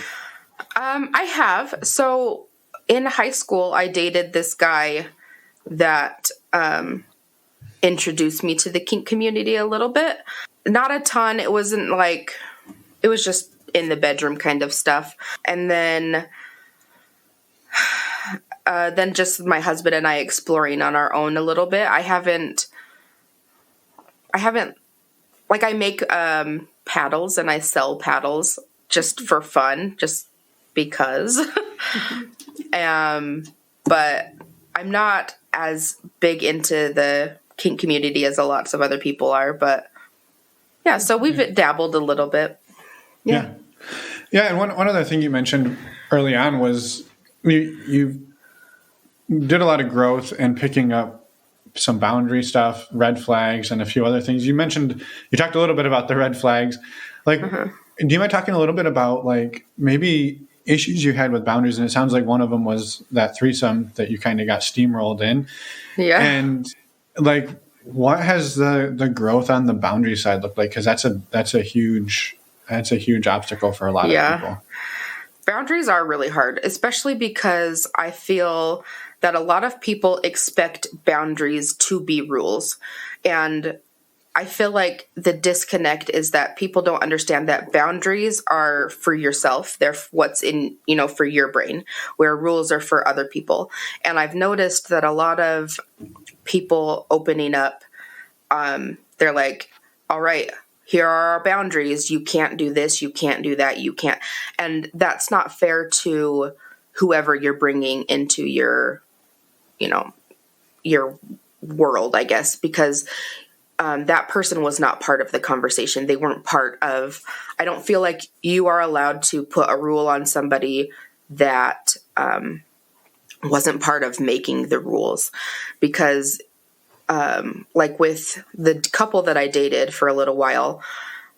I have. So in high school, I dated this guy that introduced me to the kink community a little bit. Not a ton. It wasn't like, it was just in the bedroom kind of stuff. And then just my husband and I exploring on our own a little bit. I haven't, like, I make paddles and I sell paddles just for fun, just because. But I'm not as big into the kink community as lots of other people are. But yeah, so we've dabbled a little bit. Yeah. And one other thing you mentioned early on was you did a lot of growth and picking up some boundary stuff, red flags, and a few other things. You talked a little bit about the red flags. Like, do you mind talking a little bit about, like, maybe issues you had with boundaries? And it sounds like one of them was that threesome that you kind of got steamrolled in. Yeah. And, like, what has the growth on the boundary side looked like? Because that's a huge obstacle for a lot of people. Boundaries are really hard, especially because I feel that a lot of people expect boundaries to be rules. And I feel like the disconnect is that people don't understand that boundaries are for yourself. They're what's in, for your brain, where rules are for other people. And I've noticed that a lot of people opening up, they're like, all right, here are our boundaries. You can't do this. You can't do that. You can't. And that's not fair to whoever you're bringing into your world, I guess, because that person was not part of the conversation. They weren't part of, I don't feel like you are allowed to put a rule on somebody that wasn't part of making the rules. Because like with the couple that I dated for a little while,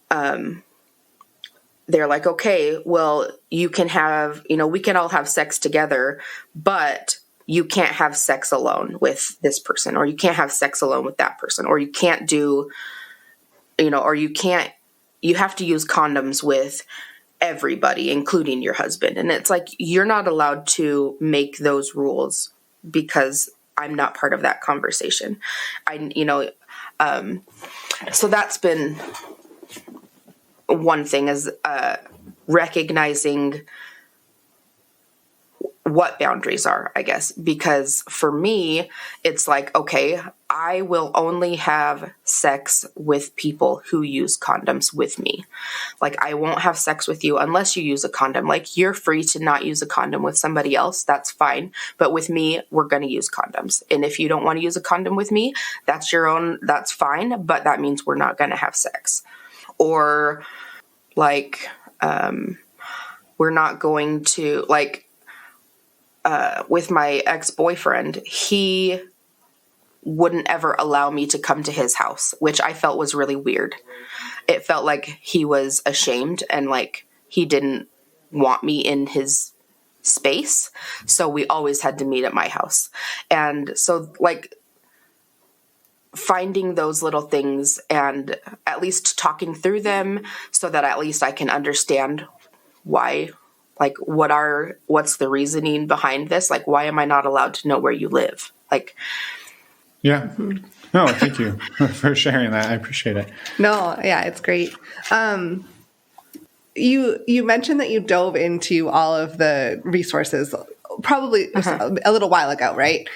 they're like, okay, well, you can have, we can all have sex together, but you can't have sex alone with this person, or you can't have sex alone with that person, or you can't do, or you have to use condoms with everybody, including your husband. And it's like, you're not allowed to make those rules because I'm not part of that conversation. So that's been one thing, is recognizing what boundaries are, I guess, because for me, it's like, okay, I will only have sex with people who use condoms with me. Like, I won't have sex with you unless you use a condom. Like, you're free to not use a condom with somebody else. That's fine. But with me, we're going to use condoms. And if you don't want to use a condom with me, that's your own, that's fine. But that means we're not going to have sex. Or like, we're not going to, like, with my ex-boyfriend, he wouldn't ever allow me to come to his house, which I felt was really weird. It felt like he was ashamed and like he didn't want me in his space. So we always had to meet at my house. And so like finding those little things and at least talking through them so that at least I can understand why, like what's the reasoning behind this? Like, why am I not allowed to know where you live? Like, yeah. No, thank you for sharing that. I appreciate it. No, yeah, it's great. You mentioned that you dove into all of the resources probably a little while ago, right?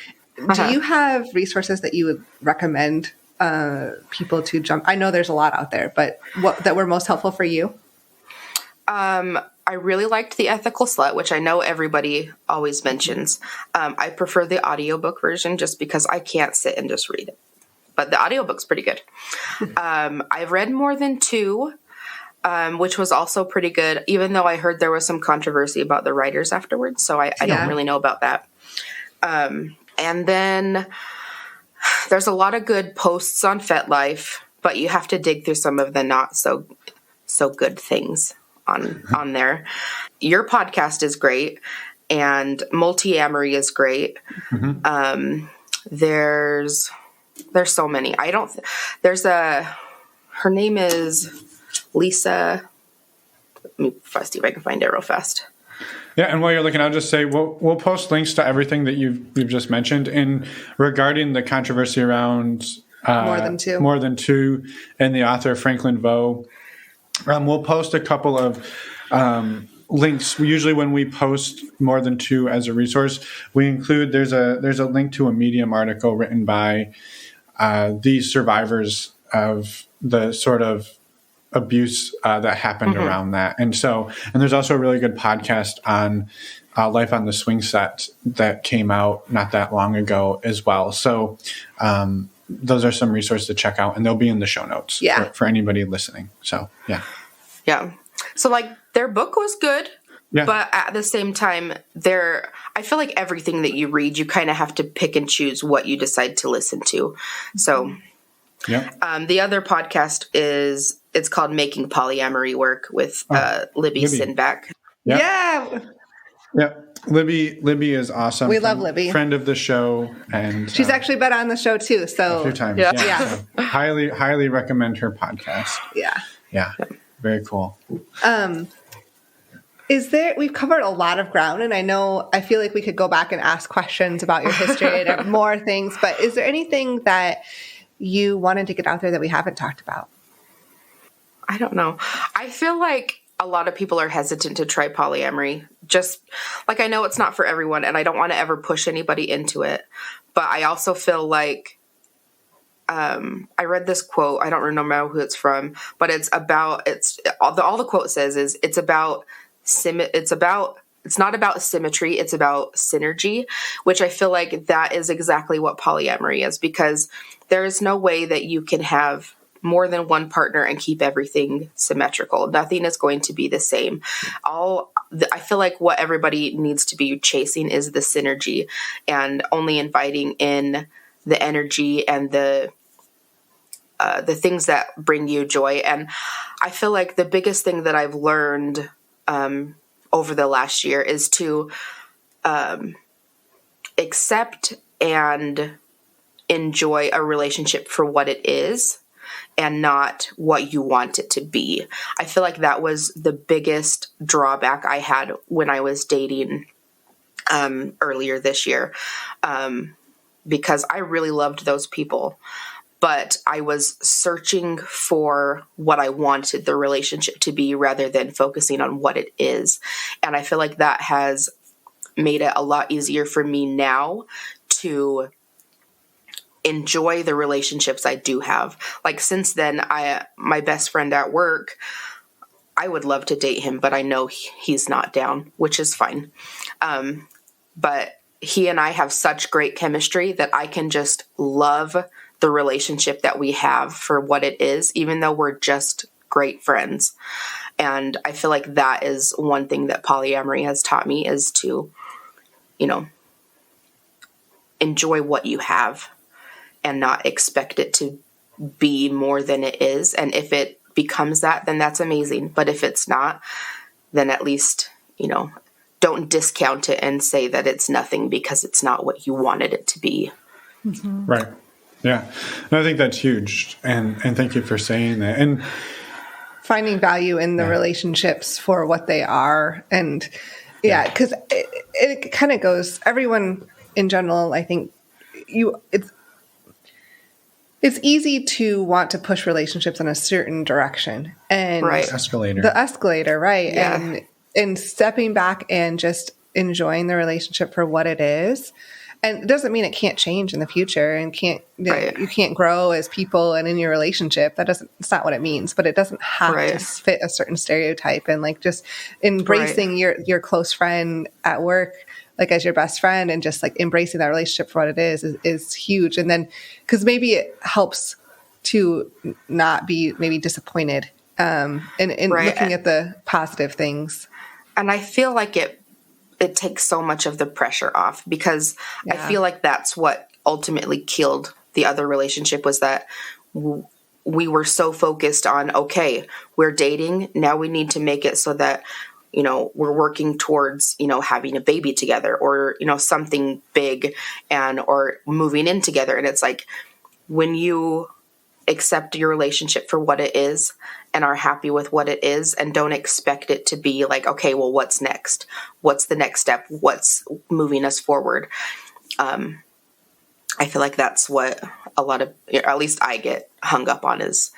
Do you have resources that you would recommend people to jump? I know there's a lot out there, but what that were most helpful for you? I really liked The Ethical Slut, which I know everybody always mentions. I prefer the audiobook version just because I can't sit and just read it. But the audiobook's pretty good. I've read More Than Two, which was also pretty good, even though I heard there was some controversy about the writers afterwards. So I don't really know about that. And then there's a lot of good posts on FetLife, but you have to dig through some of the not so good things on there. Your podcast is great, and Multiamory is great. Mm-hmm. There's so many. Her name is Lisa. Let me see if I can find it real fast. Yeah, and while you're looking, I'll just say we'll post links to everything that you've just mentioned. And regarding the controversy around More Than Two, and the author Franklin Vo, we'll post a couple of links. Usually when we post More Than Two as a resource, we include there's a link to a Medium article written by these survivors of the sort of abuse that happened around that. And there's also a really good podcast on Life on the Swing Set that came out not that long ago as well. So those are some resources to check out, and they'll be in the show notes for anybody listening. So, yeah. Yeah. So, like, their book was good, but at the same time, I feel like everything that you read, you kind of have to pick and choose what you decide to listen to. So, the other podcast it's called Making Polyamory Work with Libby Sinback. Yeah. Libby is awesome. We love Libby. Friend of the show, and she's actually been on the show too. So a few times. Yeah. So highly recommend her podcast. Yeah. Very cool. We've covered a lot of ground, and I feel like we could go back and ask questions about your history and more things, but is there anything that you wanted to get out there that we haven't talked about? I don't know. I feel like a lot of people are hesitant to try polyamory. Just like, I know it's not for everyone, and I don't want to ever push anybody into it. But I also feel like I read this quote. I don't remember who it's from, but it's all the quote says is it's not about symmetry. It's about synergy, which I feel like that is exactly what polyamory is, because there is no way that you can have more than one partner and keep everything symmetrical. Nothing is going to be the same. I feel like what everybody needs to be chasing is the synergy, and only inviting in the energy and the things that bring you joy. And I feel like the biggest thing that I've learned over the last year is to accept and enjoy a relationship for what it is, and not what you want it to be. I feel like that was the biggest drawback I had when I was dating earlier this year, because I really loved those people, but I was searching for what I wanted the relationship to be rather than focusing on what it is. And I feel like that has made it a lot easier for me now to enjoy the relationships I do have. Like since then, my best friend at work, I would love to date him, but I know he's not down, which is fine. But he and I have such great chemistry that I can just love the relationship that we have for what it is, even though we're just great friends. And I feel like that is one thing that polyamory has taught me, is to, enjoy what you have and not expect it to be more than it is. And if it becomes that, then that's amazing. But if it's not, then at least, don't discount it and say that it's nothing because it's not what you wanted it to be. Mm-hmm. Right. Yeah. And I think that's huge. And thank you for saying that. And finding value in the relationships for what they are. And because it kind of goes, everyone in general, I think it's easy to want to push relationships in a certain direction, and right. the escalator, right? Yeah. And stepping back and just enjoying the relationship for what it is. And it doesn't mean it can't change in the future and you can't grow as people and in your relationship. It's not what it means, but it doesn't have to fit a certain stereotype. And like just embracing your close friend at work, like as your best friend, and just like embracing that relationship for what it is huge. And then, cause maybe it helps to not be maybe disappointed, and looking at the positive things. And I feel like it takes so much of the pressure off, because I feel like that's what ultimately killed the other relationship, was that we were so focused on, okay, we're dating. Now we need to make it so that, we're working towards, having a baby together, or, something big, or moving in together. And it's like, when you accept your relationship for what it is and are happy with what it is, and don't expect it to be like, okay, well, what's next? What's the next step? What's moving us forward? I feel like that's what a lot of, or at least I get hung up on, is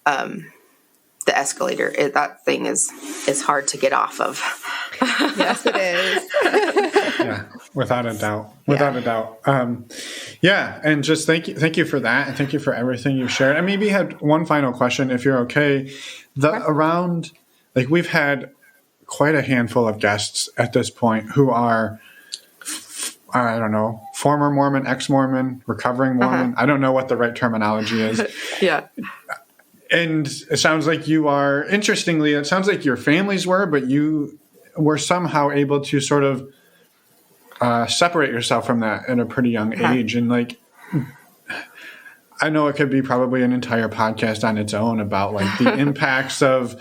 the escalator. That thing is hard to get off of. Yes, it is. Yeah, without a doubt. And just thank you for that, and thank you for everything you shared. I maybe had one final question, if you're okay. Around, like, we've had quite a handful of guests at this point who are, I don't know, former Mormon, ex-Mormon, recovering Mormon. I don't know what the right terminology is. Yeah. And it sounds like you are, interestingly, it sounds like your families were, but you were somehow able to sort of separate yourself from that at a pretty young age. And like, I know it could be probably an entire podcast on its own about like the impacts of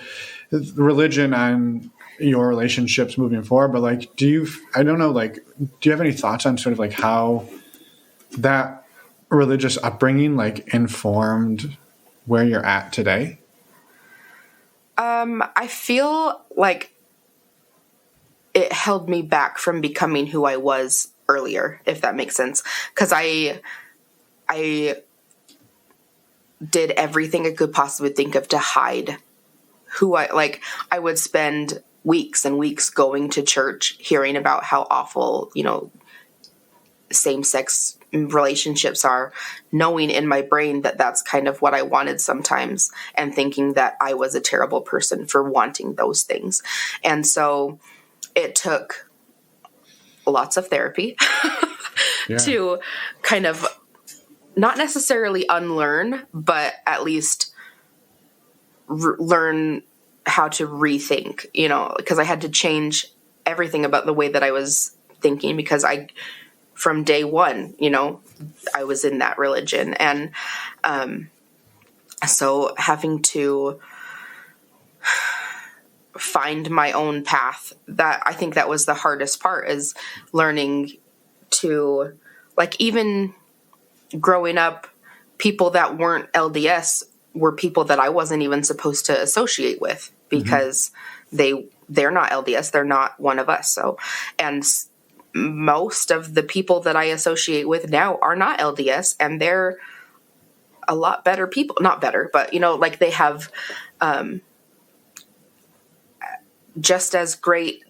religion on your relationships moving forward. But like, do you have any thoughts on sort of like how that religious upbringing like informed where you're at today? I feel like it held me back from becoming who I was earlier, if that makes sense. Because I did everything I could possibly think of to hide who I would spend weeks and weeks going to church, hearing about how awful, same-sex relationships are, knowing in my brain that that's kind of what I wanted sometimes, and thinking that I was a terrible person for wanting those things. And so it took lots of therapy to kind of not necessarily unlearn, but at least learn how to rethink, because I had to change everything about the way that I was thinking, because from day one, I was in that religion. And so having to find my own path, that I think that was the hardest part, is learning to, like, even growing up, people that weren't LDS were people that I wasn't even supposed to associate with, because they're not LDS. They're not one of us. So, and most of the people that I associate with now are not LDS, and they're a lot better people. Not better, but like they have just as great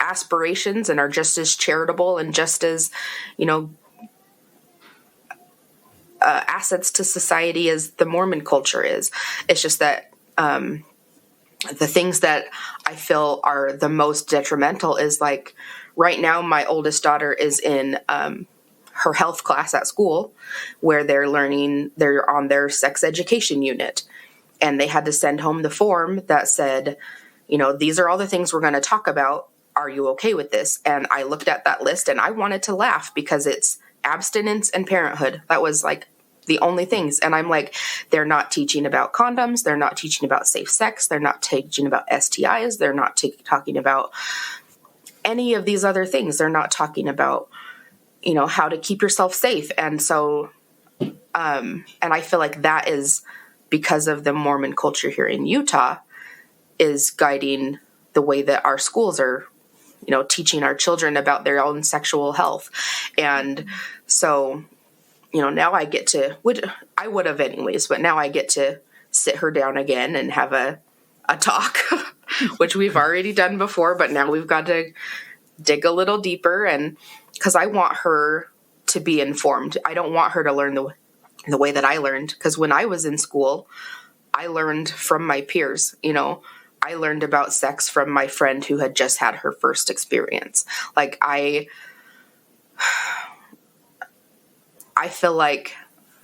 aspirations and are just as charitable and just as, assets to society as the Mormon culture is. It's just that the things that I feel are the most detrimental is like right now my oldest daughter is in her health class at school where they're on their sex education unit, and they had to send home the form that said, these are all the things we're going to talk about. Are you okay with this? And I looked at that list and I wanted to laugh because it's abstinence and parenthood. That was like the only things. And I'm like, they're not teaching about condoms. They're not teaching about safe sex. They're not teaching about STIs. They're not talking about any of these other things. They're not talking about, how to keep yourself safe. And so, and I feel like that is because of the Mormon culture here in Utah is guiding the way that our schools are, teaching our children about their own sexual health. And so, now I get to, I would have anyways, but now I get to sit her down again and have a talk, which we've already done before, but now we've got to dig a little deeper. And because I want her to be informed. I don't want her to learn the way that I learned. Because when I was in school, I learned from my peers, I learned about sex from my friend who had just had her first experience. Like I feel like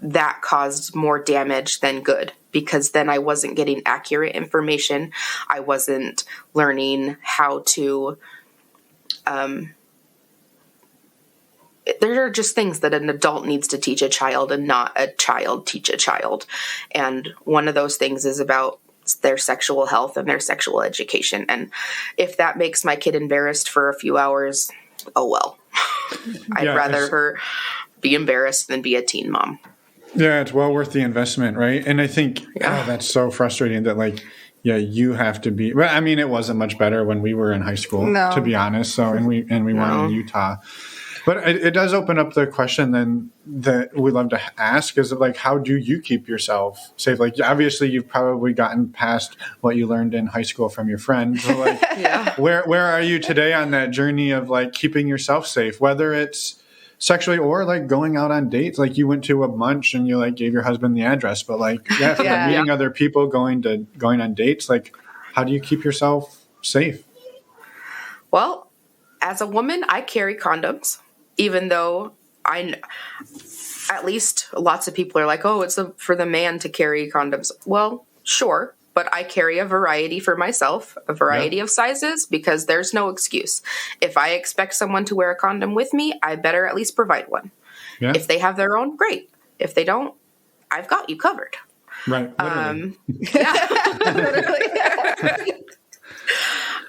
that caused more damage than good because then I wasn't getting accurate information. I wasn't learning how to, there are just things that an adult needs to teach a child and not a child teach a child. And one of those things is about their sexual health and their sexual education. And if that makes my kid embarrassed for a few hours, oh well. I'd rather her be embarrassed than be a teen mom. Yeah, it's well worth the investment, right? And I think that's so frustrating that you have to be. Well, I mean, it wasn't much better when we were in high school, to be honest. So, and we weren't in Utah. But it does open up the question then that we love to ask is how do you keep yourself safe? Like, obviously, you've probably gotten past what you learned in high school from your friends. So, where are you today on that journey of keeping yourself safe, whether it's sexually or going out on dates? Like you went to a munch and you gave your husband the address, but meeting other people, going on dates, how do you keep yourself safe? Well, as a woman, I carry condoms. Even though at least lots of people are like, oh, it's for the man to carry condoms. Well, sure. But I carry a variety for myself, a variety of sizes, because there's no excuse. If I expect someone to wear a condom with me, I better at least provide one. Yeah. If they have their own, great. If they don't, I've got you covered. Right. Literally. Literally.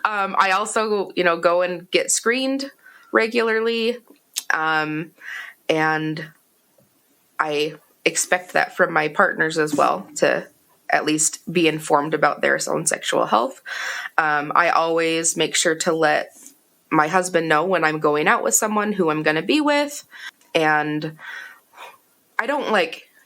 I also, go and get screened regularly. And I expect that from my partners as well to at least be informed about their own sexual health. I always make sure to let my husband know when I'm going out with someone who I'm going to be with. And I don't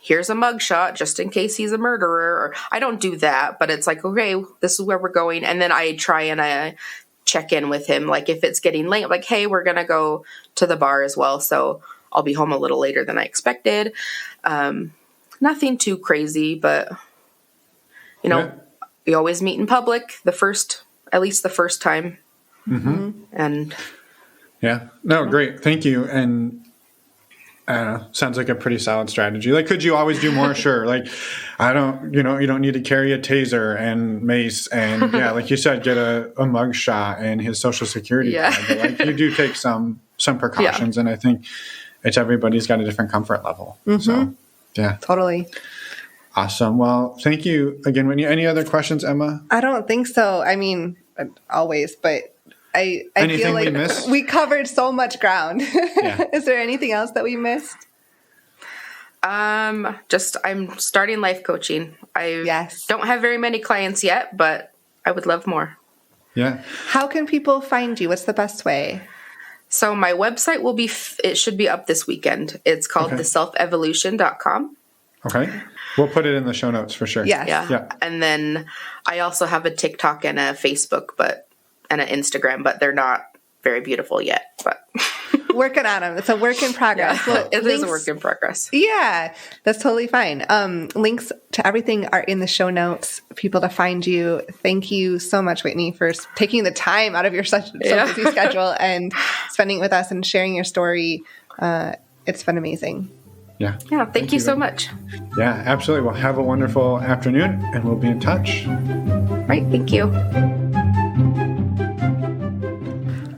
here's a mugshot just in case he's a murderer. Or I don't do that, but it's okay, this is where we're going. And then I try and I check in with him. If it's getting late, hey, we're going to go to the bar as well. So I'll be home a little later than I expected. Nothing too crazy, but we always meet in public at least the first time. Mm-hmm. And great. Thank you. And I don't know, sounds like a pretty solid strategy. Could you always do more? Sure. I don't, you don't need to carry a taser and mace and like you said, get a mug shot and his social security card. But you do take some precautions. And I think everybody's got a different comfort level. Mm-hmm. So Totally. Awesome. Well, thank you again. Whitney, any other questions, Emma? I don't think so. I mean, always, but I feel like we covered so much ground. Is there anything else that we missed? I'm starting life coaching. I don't have very many clients yet, but I would love more. Yeah. How can people find you? What's the best way? So my website it should be up this weekend. It's called theselfevolution.com. Okay. We'll put it in the show notes for sure. Yes. Yeah. And then I also have a TikTok and a Facebook, and an Instagram, but they're not very beautiful yet, but working on them. It's a work in progress. yeah, Well, it is a work in progress. Yeah, that's totally fine. Links to everything are in the show notes. People to find you. Thank you so much, Whitney, for taking the time out of your such busy schedule and spending it with us and sharing your story. It's been amazing. Yeah. Yeah. Thank you so much. Yeah, absolutely. Well, have a wonderful afternoon, and we'll be in touch. Right. Thank you.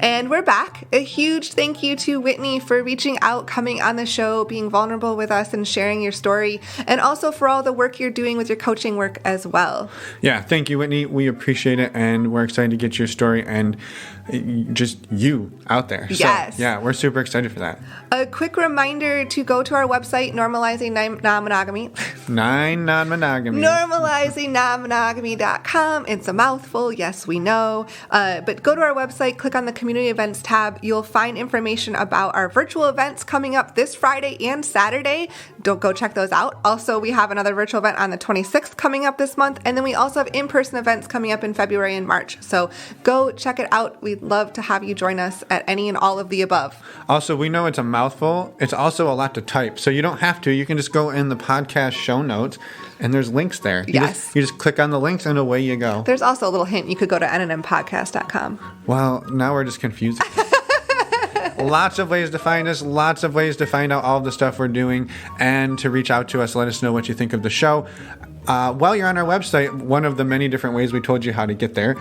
And we're back. A huge thank you to Whitney for reaching out, coming on the show, being vulnerable with us and sharing your story, and also for all the work you're doing with your coaching work as well. Yeah, thank you, Whitney. We appreciate it, and we're excited to get your story and just you out there. Yes. So, yeah, we're super excited for that. A quick reminder to go to our website, Normalizing Non-Monogamy. Non-Monogamy. NormalizingNonMonogamy.com. It's a mouthful, yes, we know. But go to our website, click on the Community Events tab. You'll find information about our virtual events coming up this Friday and Saturday. Don't go check those out. Also, we have another virtual event on the 26th coming up this month. And then we also have in-person events coming up in February and March. So go check it out. We'd love to have you join us at any and all of the above. Also, we know it's a mouthful. It's also a lot to type. So you don't have to. You can just go in the podcast show notes and there's links there. You just click on the links and away you go. There's also a little hint. You could go to nnmpodcast.com. Well, now we're just confusing. Lots of ways to find us, lots of ways to find out all of the stuff we're doing, and to reach out to us, let us know what you think of the show. While you're on our website, one of the many different ways we told you how to get there,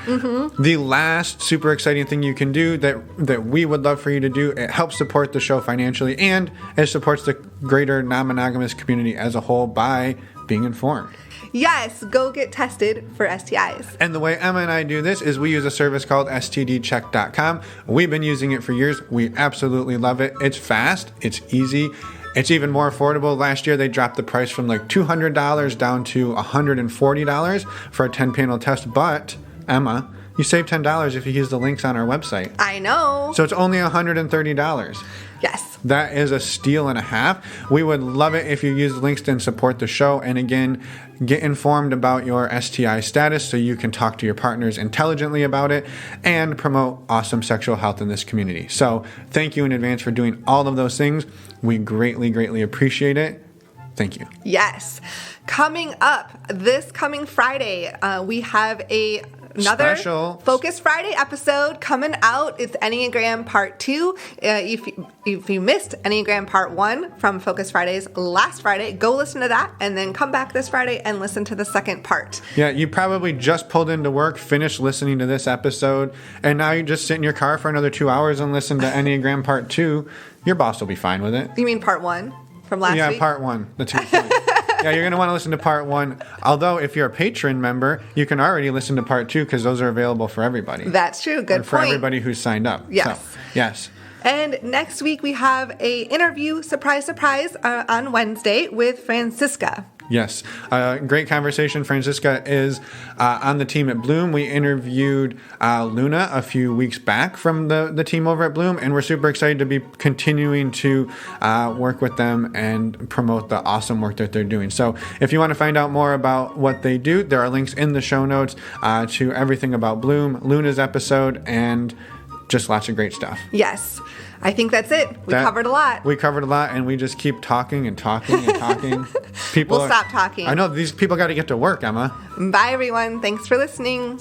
the last super exciting thing you can do that we would love for you to do, it helps support the show financially, and it supports the greater non-monogamous community as a whole by being informed. Yes, go get tested for STIs. And the way Emma and I do this is we use a service called stdcheck.com. We've been using it for years. We absolutely love it. It's fast. It's easy. It's even more affordable. Last year, they dropped the price from like $200 down to $140 for a 10-panel test. But, Emma, you save $10 if you use the links on our website. I know. So it's only $130. Yes. That is a steal and a half. We would love it if you use the links and support the show. And again, get informed about your STI status so you can talk to your partners intelligently about it and promote awesome sexual health in this community. So thank you in advance for doing all of those things. We greatly, greatly appreciate it. Thank you. Yes. Coming up this coming Friday, we have another Special Focus Friday episode coming out. It's Enneagram Part 2. If you missed Enneagram Part 1 from Focus Fridays last Friday, go listen to that and then come back this Friday and listen to the second part. Yeah, you probably just pulled into work, finished listening to this episode, and now you just sit in your car for another 2 hours and listen to Enneagram Part 2. Your boss will be fine with it. You mean Part 1 from last week? Yeah, Part 1. That's your point. Yeah, you're going to want to listen to Part 1. Although, if you're a patron member, you can already listen to Part 2 because those are available for everybody. That's true. Good for point. everybody who's signed up. Yes. So, yes. And next week we have a interview, surprise, surprise, on Wednesday with Francisca. Yes. Great conversation. Francisca is on the team at Bloom. We interviewed Luna a few weeks back from the team over at Bloom, and we're super excited to be continuing to work with them and promote the awesome work that they're doing. So if you want to find out more about what they do, there are links in the show notes to everything about Bloom, Luna's episode, and just lots of great stuff. Yes. I think that's it. We covered a lot. We covered a lot, and we just keep talking and talking and talking. We'll stop talking. I know these people got to get to work, Emma. Bye, everyone. Thanks for listening.